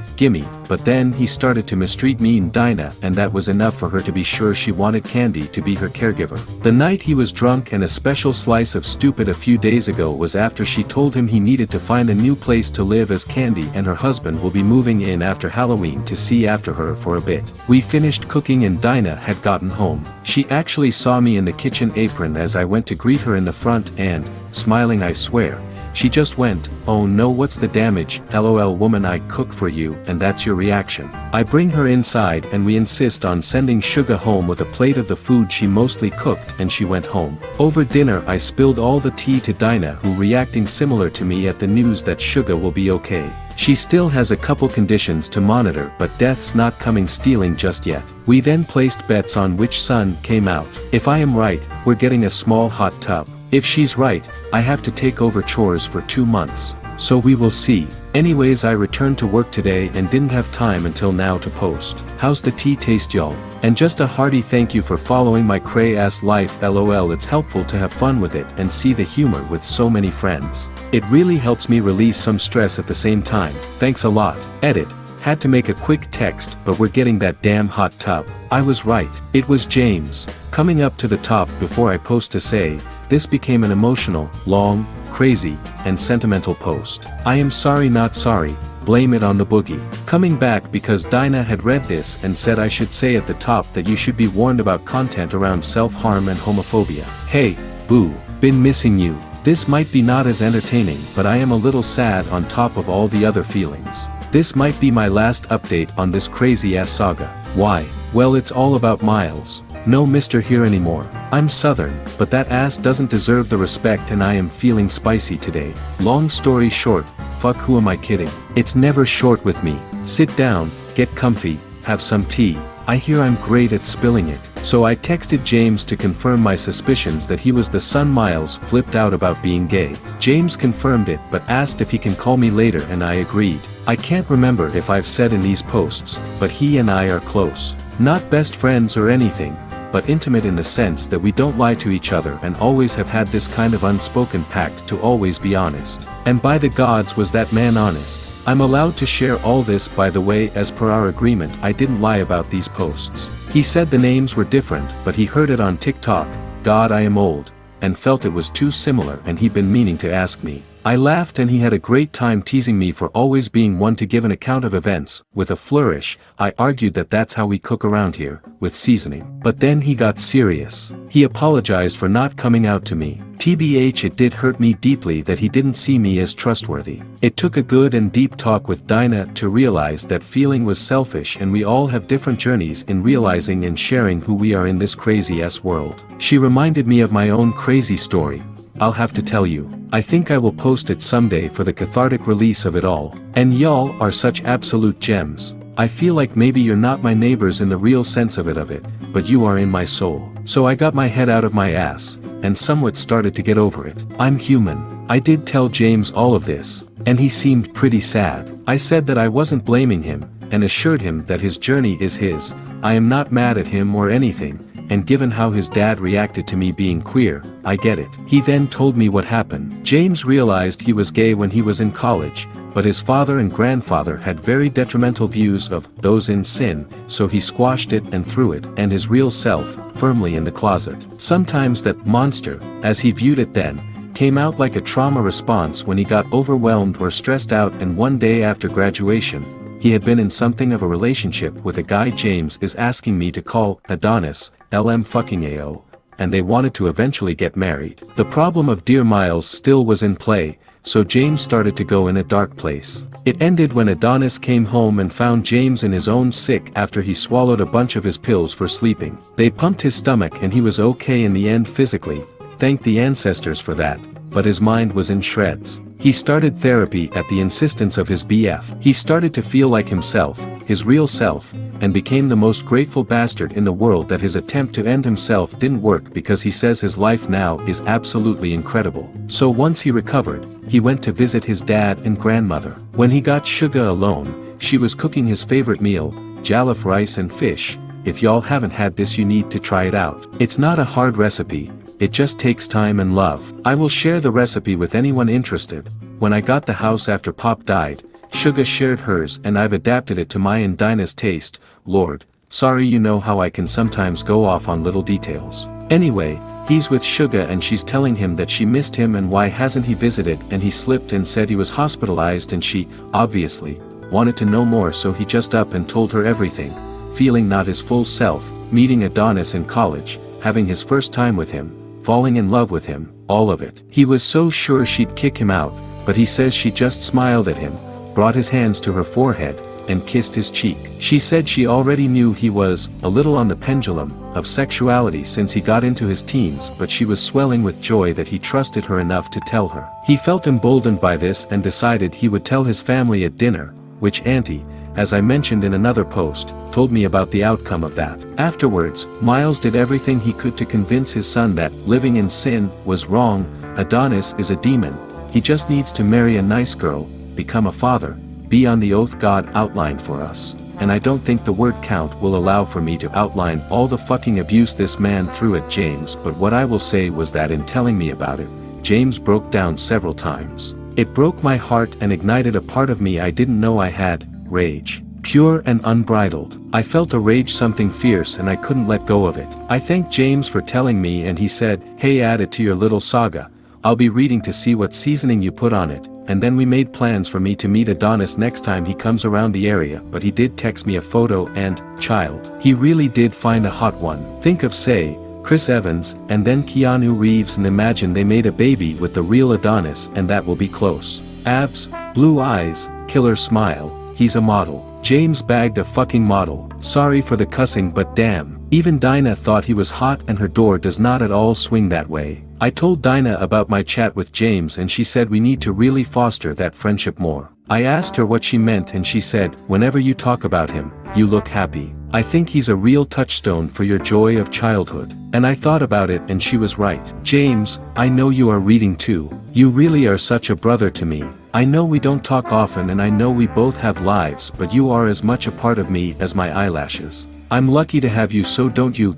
but then he started to mistreat me and Dinah and that was enough for her to be sure she wanted Candy to be her caregiver. The night he was drunk and a special slice of stupid a few days ago was after she told him he needed to find a new place to live as Candy and her husband will be moving in after Halloween to see after her for a bit. We finished cooking and Dinah had gotten home. She actually saw me in the kitchen apron as I went to greet her in the front and, smiling I swear, she just went, oh no what's the damage, lol woman I cook for you and that's your reaction. I bring her inside and we insist on sending Sugar home with a plate of the food she mostly cooked and she went home. Over dinner I spilled all the tea to Dinah who reacting similar to me at the news that Sugar will be okay. She still has a couple conditions to monitor but death's not coming stealing just yet. We then placed bets on which son came out. If I am right, we're getting a small hot tub. If she's right, I have to take over chores for 2 months. So we will see. Anyways I returned to work today and didn't have time until now to post. How's the tea taste y'all? And just a hearty thank you for following my cray ass life lol it's helpful to have fun with it and see the humor with so many friends. It really helps me release some stress at the same time. Thanks a lot. Edit. Had to make a quick text, but we're getting that damn hot tub. I was right. It was James. Coming up to the top before I post to say, this became an emotional, long, crazy, and sentimental post. I am sorry not sorry, blame it on the boogie. Coming back because Dinah had read this and said I should say at the top that you should be warned about content around self-harm and homophobia. Hey, boo, been missing you. This might be not as entertaining, but I am a little sad on top of all the other feelings. This might be my last update on this crazy-ass saga. Why? Well, it's all about Miles. No Mr. here anymore. I'm Southern, but that ass doesn't deserve the respect and I am feeling spicy today. Long story short, fuck who am I kidding? It's never short with me. Sit down, get comfy, have some tea. I hear I'm great at spilling it. So I texted James to confirm my suspicions that he was the son Miles flipped out about being gay. James confirmed it but asked if he can call me later and I agreed. I can't remember if I've said in these posts, but he and I are close. Not best friends or anything, but intimate in the sense that we don't lie to each other and always have had this kind of unspoken pact to always be honest. And by the gods was that man honest. I'm allowed to share all this by the way as per our agreement I didn't lie about these posts. He said the names were different but he heard it on Tik Tok, God I am old, and felt it was too similar and he'd been meaning to ask me. I laughed and he had a great time teasing me for always being one to give an account of events. With a flourish, I argued that that's how we cook around here, with seasoning. But then he got serious. He apologized for not coming out to me. TBH, it did hurt me deeply that he didn't see me as trustworthy. It took a good and deep talk with Dinah to realize that feeling was selfish and we all have different journeys in realizing and sharing who we are in this crazy-ass world. She reminded me of my own crazy story. I'll have to tell you. I think I will post it someday for the cathartic release of it all. And y'all are such absolute gems. I feel like maybe you're not my neighbors in the real sense of it, but you are in my soul. So I got my head out of my ass, and somewhat started to get over it. I'm human. I did tell James all of this, and he seemed pretty sad. I said that I wasn't blaming him, and assured him that his journey is his. I am not mad at him or anything. And given how his dad reacted to me being queer, I get it. He then told me what happened. James realized he was gay when he was in college, but his father and grandfather had very detrimental views of those in sin, so he squashed it and threw it and his real self firmly in the closet. Sometimes that monster, as he viewed it then, came out like a trauma response when he got overwhelmed or stressed out, and one day after graduation, he had been in something of a relationship with a guy James is asking me to call Adonis, LM fucking AO, and they wanted to eventually get married. The problem of Dear Miles still was in play, so James started to go in a dark place. It ended when Adonis came home and found James in his own sick after he swallowed a bunch of his pills for sleeping. They pumped his stomach and he was okay in the end physically, thank the ancestors for that, but his mind was in shreds. He started therapy at the insistence of his BF. He started to feel like himself, his real self, and became the most grateful bastard in the world that his attempt to end himself didn't work because he says his life now is absolutely incredible. So once he recovered, he went to visit his dad and grandmother. When he got Suga alone, she was cooking his favorite meal, jollof rice and fish. If y'all haven't had this, you need to try it out. It's not a hard recipe. It just takes time and love. I will share the recipe with anyone interested. When I got the house after Pop died, Suga shared hers and I've adapted it to my and Dinah's taste. Lord, sorry, you know how I can sometimes go off on little details. Anyway, he's with Suga and she's telling him that she missed him and why hasn't he visited, and he slipped and said he was hospitalized and she, obviously, wanted to know more, so he just up and told her everything. Feeling not his full self, meeting Adonis in college, having his first time with him, falling in love with him, all of it. He was so sure she'd kick him out, but he says she just smiled at him, brought his hands to her forehead, and kissed his cheek. She said she already knew he was a little on the pendulum of sexuality since he got into his teens, but she was swelling with joy that he trusted her enough to tell her. He felt emboldened by this and decided he would tell his family at dinner, which Auntie, as I mentioned in another post, told me about the outcome of that. Afterwards, Miles did everything he could to convince his son that living in sin was wrong. Adonis is a demon. He just needs to marry a nice girl, become a father, be on the oath God outlined for us. And I don't think the word count will allow for me to outline all the fucking abuse this man threw at James, but what I will say was that in telling me about it, James broke down several times. It broke my heart and ignited a part of me I didn't know I had, rage. Pure and unbridled. I felt a rage, something fierce, and I couldn't let go of it. I thanked James for telling me, and he said, "Hey, add it to your little saga. I'll be reading to see what seasoning you put on it." And then we made plans for me to meet Adonis next time he comes around the area, but he did text me a photo and, child, he really did find a hot one. Think of, say, Chris Evans, and then Keanu Reeves, and imagine they made a baby with the real Adonis, and that will be close. Abs, blue eyes, killer smile, he's a model. James bagged a fucking model. Sorry for the cussing, but damn. Even Dinah thought he was hot, and her door does not at all swing that way. I told Dinah about my chat with James, and she said we need to really foster that friendship more. I asked her what she meant, and she said, "Whenever you talk about him, you look happy. I think he's a real touchstone for your joy of childhood." And I thought about it, and she was right. James, I know you are reading too. You really are such a brother to me. I know we don't talk often, and I know we both have lives, but you are as much a part of me as my eyelashes. I'm lucky to have you, so don't you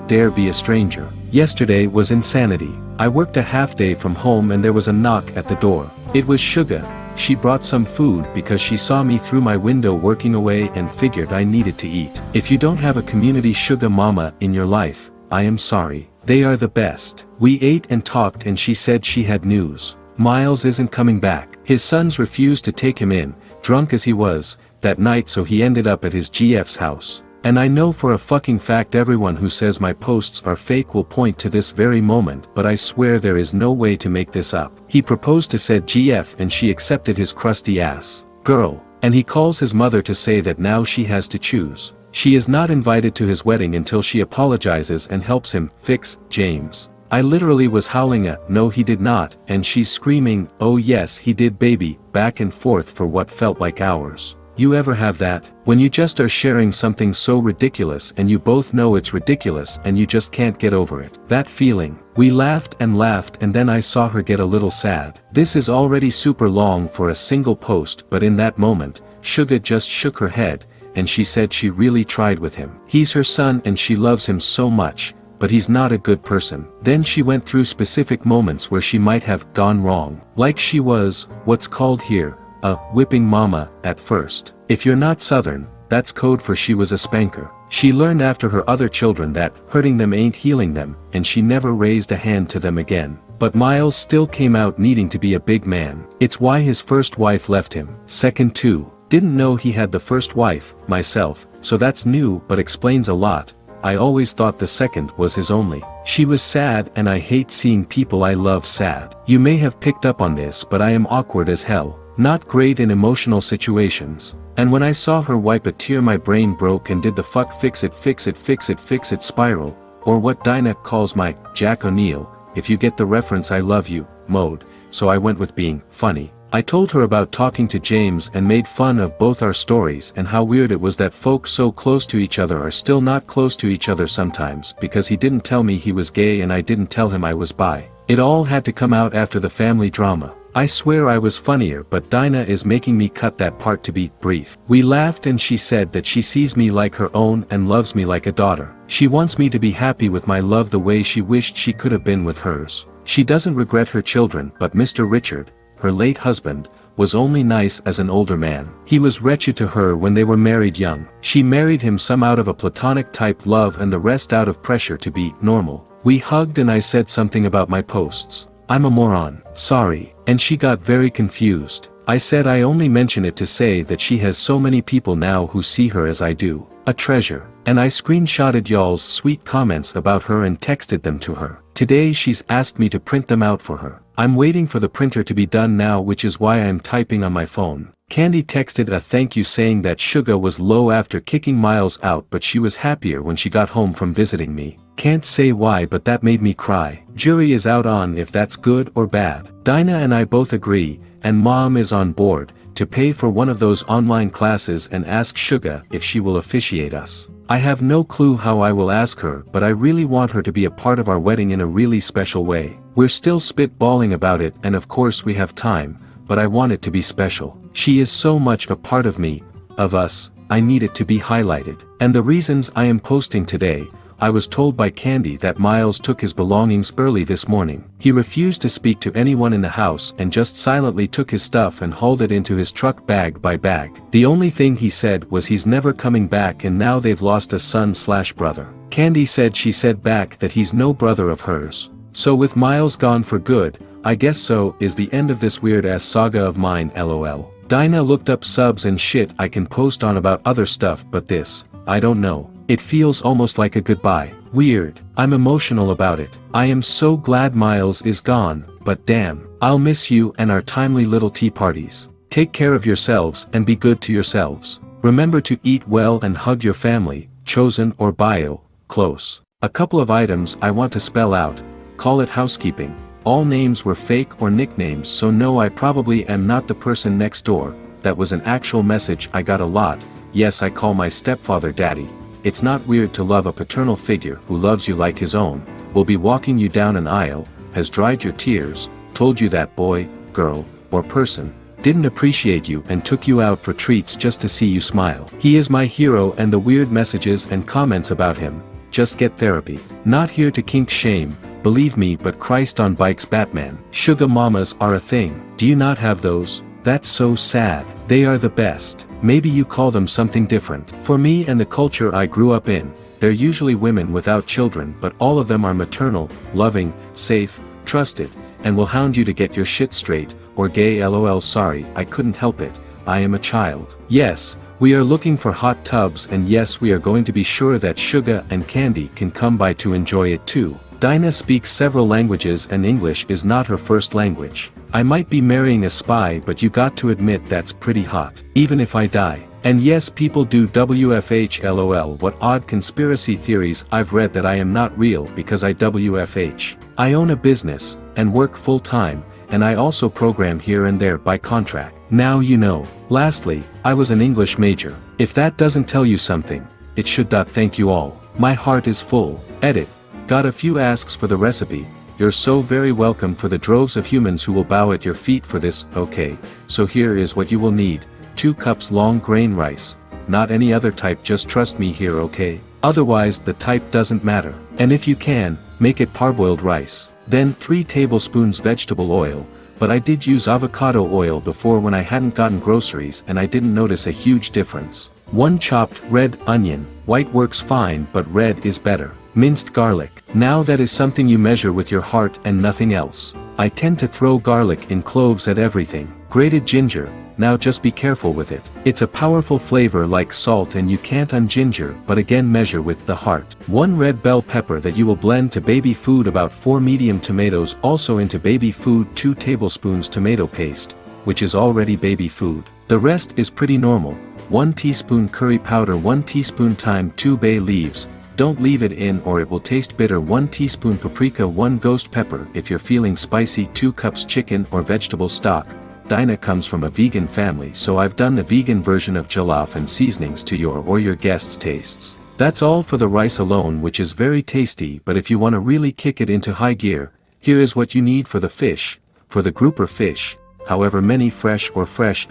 dare be a stranger. Yesterday was insanity. I worked a half day from home, and there was a knock at the door. It was Sugar. She brought some food because she saw me through my window working away and figured I needed to eat. If you don't have a community sugar mama in your life, I am sorry. They are the best. We ate and talked, and she said she had news. Miles isn't coming back. His sons refused to take him in, drunk as he was, that night, so he ended up at his GF's house. And I know for a fucking fact everyone who says my posts are fake will point to this very moment, but I swear there is no way to make this up. He proposed to said GF, and she accepted his crusty ass girl, and he calls his mother to say that now she has to choose. She is not invited to his wedding until she apologizes and helps him fix James. I literally was howling a, "No he did not," and she's screaming, "Oh yes he did baby," back and forth for what felt like hours. You ever have that, when you just are sharing something so ridiculous and you both know it's ridiculous and you just can't get over it? That feeling. We laughed, and then I saw her get a little sad. This is already super long for a single post, but in that moment, Sugar just shook her head, and she said she really tried with him. He's her son and she loves him so much, but he's not a good person. Then she went through specific moments where she might have gone wrong. Like she was, what's called here, a whipping mama, at first. If you're not Southern, that's code for she was a spanker. She learned after her other children that hurting them ain't healing them, and she never raised a hand to them again. But Miles still came out needing to be a big man. It's why his first wife left him. Second too. Didn't know he had the first wife, myself, so that's new but explains a lot. I always thought the second was his only. She was sad, and I hate seeing people I love sad. You may have picked up on this, but I am awkward as hell. Not great in emotional situations. And when I saw her wipe a tear, my brain broke and did the fuck fix it spiral, or what Dinah calls my Jack O'Neill, if you get the reference, I love you mode. So I went with being funny. I told her about talking to James and made fun of both our stories and how weird it was that folks so close to each other are still not close to each other sometimes, because he didn't tell me he was gay and I didn't tell him I was bi. It all had to come out after the family drama. I swear I was funnier, but Dinah is making me cut that part to be brief. We laughed, and she said that she sees me like her own and loves me like a daughter. She wants me to be happy with my love the way she wished she could have been with hers. She doesn't regret her children, but Mr. Richard, her late husband, was only nice as an older man. He was wretched to her when they were married young. She married him some out of a platonic type love and the rest out of pressure to be normal. We hugged, and I said something about my posts. I'm a moron. Sorry. And she got very confused. I said I only mention it to say that she has so many people now who see her as I do. A treasure. And I screenshotted y'all's sweet comments about her and texted them to her. Today she's asked me to print them out for her. I'm waiting for the printer to be done now, which is why I'm typing on my phone. Candy texted a thank you saying that Sugar was low after kicking Miles out, but she was happier when she got home from visiting me. Can't say why, but that made me cry. Jury is out on if that's good or bad. Dinah and I both agree, and Mom is on board, to pay for one of those online classes and ask Sugar if she will officiate us. I have no clue how I will ask her, but I really want her to be a part of our wedding in a really special way. We're still spitballing about it, and of course we have time, but I want it to be special. She is so much a part of me, of us, I need it to be highlighted. And the reasons I am posting today I was told by Candy that Miles took his belongings early this morning. He refused to speak to anyone in the house and just silently took his stuff and hauled it into his truck bag by bag. The only thing he said was he's never coming back and now they've lost a son/brother. Candy said she said back that he's no brother of hers. So with Miles gone for good, I guess so is the end of this weird ass saga of mine, lol. Dinah looked up subs and shit I can post on about other stuff, but this, I don't know. It feels almost like a goodbye. Weird. I'm emotional about it. I am so glad Miles is gone, but damn. I'll miss you and our timely little tea parties. Take care of yourselves and be good to yourselves. Remember to eat well and hug your family, chosen or bio, close. A couple of items I want to spell out. Call it housekeeping. All names were fake or nicknames, so no, I probably am not the person next door. That was an actual message I got a lot. Yes, I call my stepfather daddy. It's not weird to love a paternal figure who loves you like his own, will be walking you down an aisle, has dried your tears, told you that boy, girl, or person didn't appreciate you and took you out for treats just to see you smile. He is my hero, and the weird messages and comments about him, just get therapy. Not here to kink shame, believe me, but Christ on bikes Batman. Sugar mamas are a thing. Do you not have those? That's so sad. They are the best. Maybe you call them something different. For me and the culture I grew up in, they're usually women without children, but all of them are maternal, loving, safe, trusted, and will hound you to get your shit straight, or gay. LOL. Sorry, I couldn't help it. I am a child. Yes, we are looking for hot tubs, and yes, we are going to be sure that Sugar and Candy can come by to enjoy it too. Dinah speaks several languages and English is not her first language. I might be marrying a spy, but you got to admit that's pretty hot. Even if I die. And yes, people do WFH. LOL. What odd conspiracy theories. I've read that I am not real because I WFH. I own a business, and work full time, and I also program here and there by contract. Now you know. Lastly, I was an English major. If that doesn't tell you something, it should. Thank you all. My heart is full. Edit. Got a few asks for the recipe. You're so very welcome for the droves of humans who will bow at your feet for this. Okay, so here is what you will need. 2 cups long grain rice. Not any other type, just trust me here, okay? Otherwise the type doesn't matter. And if you can, make it parboiled rice. Then 3 tablespoons vegetable oil, but I did use avocado oil before when I hadn't gotten groceries and I didn't notice a huge difference. 1 chopped red onion. White works fine, but red is better. Minced garlic. Now that is something you measure with your heart and nothing else. I tend to throw garlic in cloves at everything. Grated ginger. Now just be careful with it. It's a powerful flavor like salt and you can't unginger, but again measure with the heart. 1 red bell pepper that you will blend to baby food. About 4 medium tomatoes also into baby food. 2 tablespoons tomato paste, which is already baby food. The rest is pretty normal. 1 teaspoon curry powder. 1 teaspoon thyme. 2 bay leaves. Don't leave it in or it will taste bitter. 1 teaspoon paprika. 1 ghost pepper if you're feeling spicy. 2 cups chicken or vegetable stock. Dinah comes from a vegan family, so I've done the vegan version of jollof and seasonings to your or your guests' tastes. That's all for the rice alone, which is very tasty, but if you want to really kick it into high gear, here is what you need for the fish. For the grouper fish, however many fresh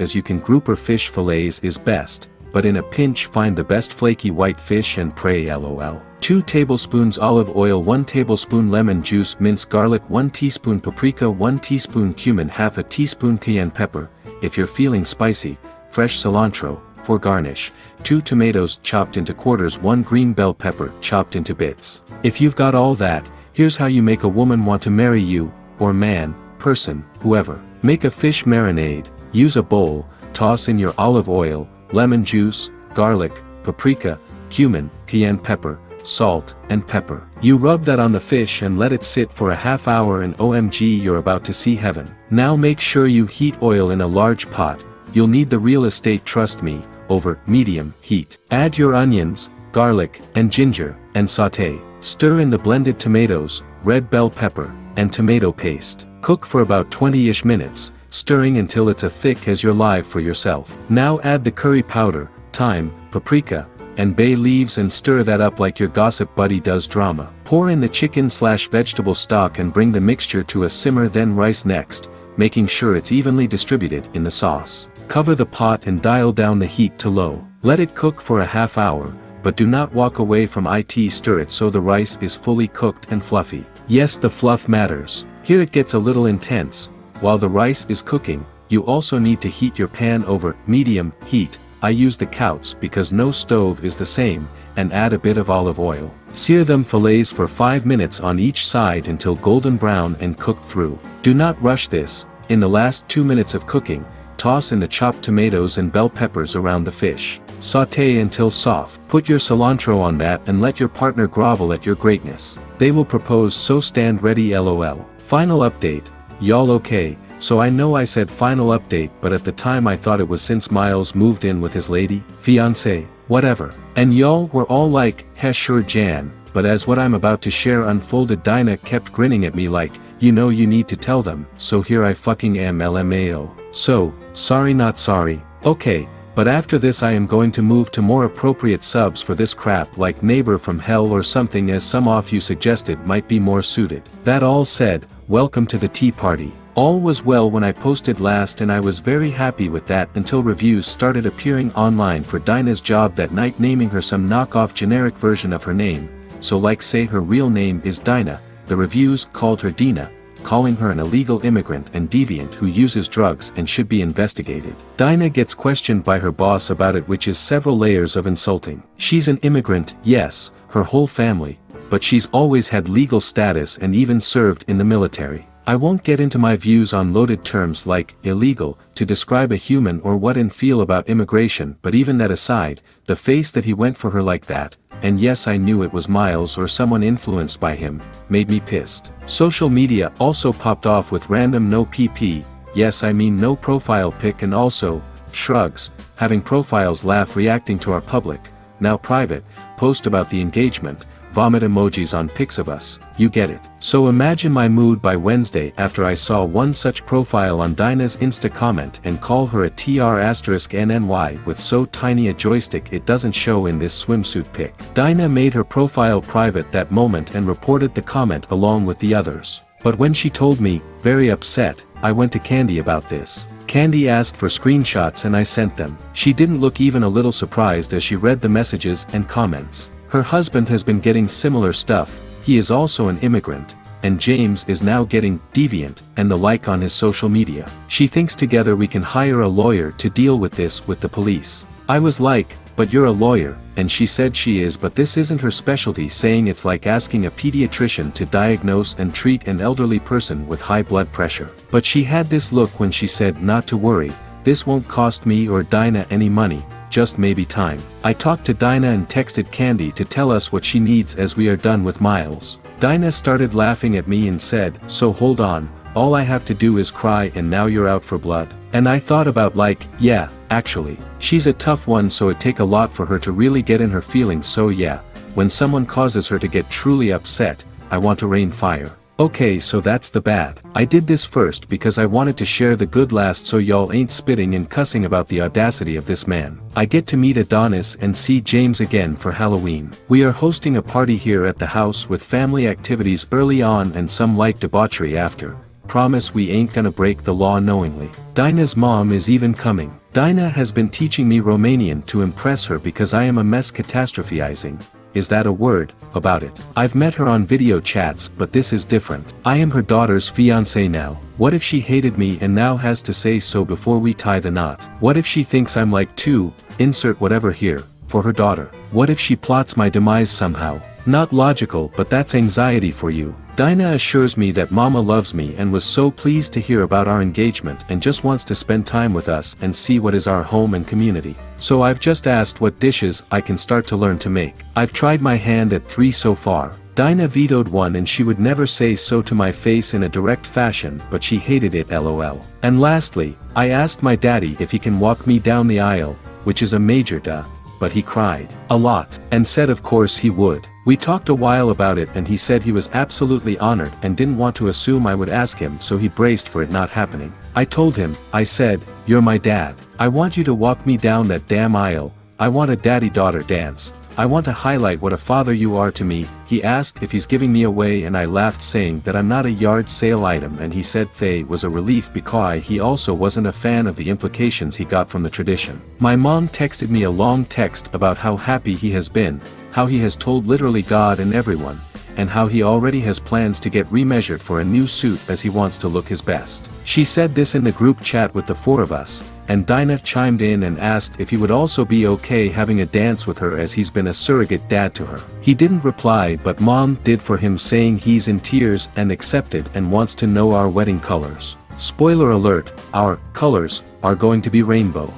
as you can, grouper fish fillets is best, but in a pinch find the best flaky white fish and pray. LOL. 2 tablespoons olive oil. 1 tablespoon lemon juice. Minced garlic. 1 teaspoon paprika. 1 teaspoon cumin. Half a teaspoon cayenne pepper, if you're feeling spicy. Fresh cilantro, for garnish. 2 tomatoes chopped into quarters. 1 green bell pepper chopped into bits. If you've got all that, here's how you make a woman want to marry you, or man, person, whoever. Make a fish marinade. Use a bowl, toss in your olive oil, lemon juice, garlic, paprika, cumin, cayenne pepper, salt, and pepper. You rub that on the fish and let it sit for a half hour and OMG, you're about to see heaven. Now make sure you heat oil in a large pot. You'll need the real estate, trust me, over medium heat. Add your onions, garlic, and ginger, and sauté. Stir in the blended tomatoes, red bell pepper, and tomato paste. Cook for about 20-ish minutes, stirring until it's as thick as your life for yourself. Now add the curry powder, thyme, paprika, and bay leaves and stir that up like your gossip buddy does drama. Pour in the chicken/vegetable stock and bring the mixture to a simmer, then rice next, making sure it's evenly distributed in the sauce. Cover the pot and dial down the heat to low. Let it cook for a half hour, but do not walk away from it. Stir it so the rice is fully cooked and fluffy. Yes, the fluff matters. Here it gets a little intense. While the rice is cooking, you also need to heat your pan over medium heat. I use the Couts because no stove is the same, and add a bit of olive oil. Sear them fillets for 5 minutes on each side until golden brown and cook through. Do not rush this. In the last 2 minutes of cooking, toss in the chopped tomatoes and bell peppers around the fish. Sauté until soft. Put your cilantro on that and let your partner grovel at your greatness. They will propose, so stand ready. LOL. Final update. Y'all okay? So I know I said final update, but at the time I thought it was since Miles moved in with his lady, fiancé, whatever. And y'all were all like, heh sure Jan, but as what I'm about to share unfolded, Dinah kept grinning at me like, you know you need to tell them, so here I fucking am. LMAO. So, sorry not sorry, okay, but after this I am going to move to more appropriate subs for this crap, like Neighbor from Hell or something, as some of you suggested might be more suited. That all said, welcome to the tea party. All was well when I posted last, and I was very happy with that until reviews started appearing online for Dinah's job that night, naming her some knockoff generic version of her name. So like say her real name is Dinah, the reviews called her Dina, calling her an illegal immigrant and deviant who uses drugs and should be investigated. Dinah gets questioned by her boss about it, which is several layers of insulting. She's an immigrant, yes, her whole family, but she's always had legal status and even served in the military. I won't get into my views on loaded terms like illegal to describe a human or what and feel about immigration, but even that aside, the face that he went for her like that, and yes I knew it was Miles or someone influenced by him, made me pissed. Social media also popped off with random no PP, yes I mean no profile pic, and also, shrugs, having profiles laugh reacting to our public, now private, post about the engagement, vomit emojis on pics of us, you get it. So imagine my mood by Wednesday after I saw one such profile on Dinah's Insta comment and call her a TR*NNY with so tiny a joystick it doesn't show in this swimsuit pic. Dinah made her profile private that moment and reported the comment along with the others. But when she told me, very upset, I went to Candy about this. Candy asked for screenshots and I sent them. She didn't look even a little surprised as she read the messages and comments. Her husband has been getting similar stuff, he is also an immigrant, and James is now getting deviant and the like on his social media. She thinks together we can hire a lawyer to deal with this with the police. I was like, but you're a lawyer, and she said she is, but this isn't her specialty, saying it's like asking a pediatrician to diagnose and treat an elderly person with high blood pressure. But she had this look when she said not to worry, this won't cost me or Dinah any money, just maybe time. I talked to Dinah and texted Candy to tell us what she needs as we are done with Miles. Dinah started laughing at me and said, so hold on, all I have to do is cry and now you're out for blood. And I thought about like, yeah, actually, she's a tough one, so it take a lot for her to really get in her feelings, so yeah, when someone causes her to get truly upset, I want to rain fire. Okay, so that's the bad. I did this first because I wanted to share the good last so y'all ain't spitting and cussing about the audacity of this man. I get to meet Adonis and see James again for Halloween. We are hosting a party here at the house with family activities early on and some light debauchery after. Promise we ain't gonna break the law knowingly. Dinah's mom is even coming. Dinah has been teaching me Romanian to impress her because I am a mess catastrophizing. Is that a word, about it? I've met her on video chats, but this is different. I am her daughter's fiancé now. What if she hated me and now has to say so before we tie the knot? What if she thinks I'm like too, insert whatever here, for her daughter? What if she plots my demise somehow? Not logical, but that's anxiety for you. Dinah assures me that Mama loves me and was so pleased to hear about our engagement and just wants to spend time with us and see what is our home and community. So I've just asked what dishes I can start to learn to make. I've tried my hand at 3 so far. Dinah vetoed one and she would never say so to my face in a direct fashion, but she hated it, lol. And lastly, I asked my daddy if he can walk me down the aisle, which is a major duh, but he cried a lot and said of course he would. We talked a while about it and he said he was absolutely honored and didn't want to assume I would ask him, so he braced for it not happening. I told him, I said, you're my dad. I want you to walk me down that damn aisle. I want a daddy-daughter dance. I want to highlight what a father you are to me. He asked if he's giving me away and I laughed saying that I'm not a yard sale item, and he said they was a relief because he also wasn't a fan of the implications he got from the tradition. My mom texted me a long text about how happy he has been, how he has told literally God and everyone, and how he already has plans to get remeasured for a new suit as he wants to look his best. She said this in the group chat with the four of us, and Dinah chimed in and asked if he would also be okay having a dance with her as he's been a surrogate dad to her. He didn't reply, but mom did for him, saying he's in tears and accepted and wants to know our wedding colors. Spoiler alert, our colors are going to be rainbow.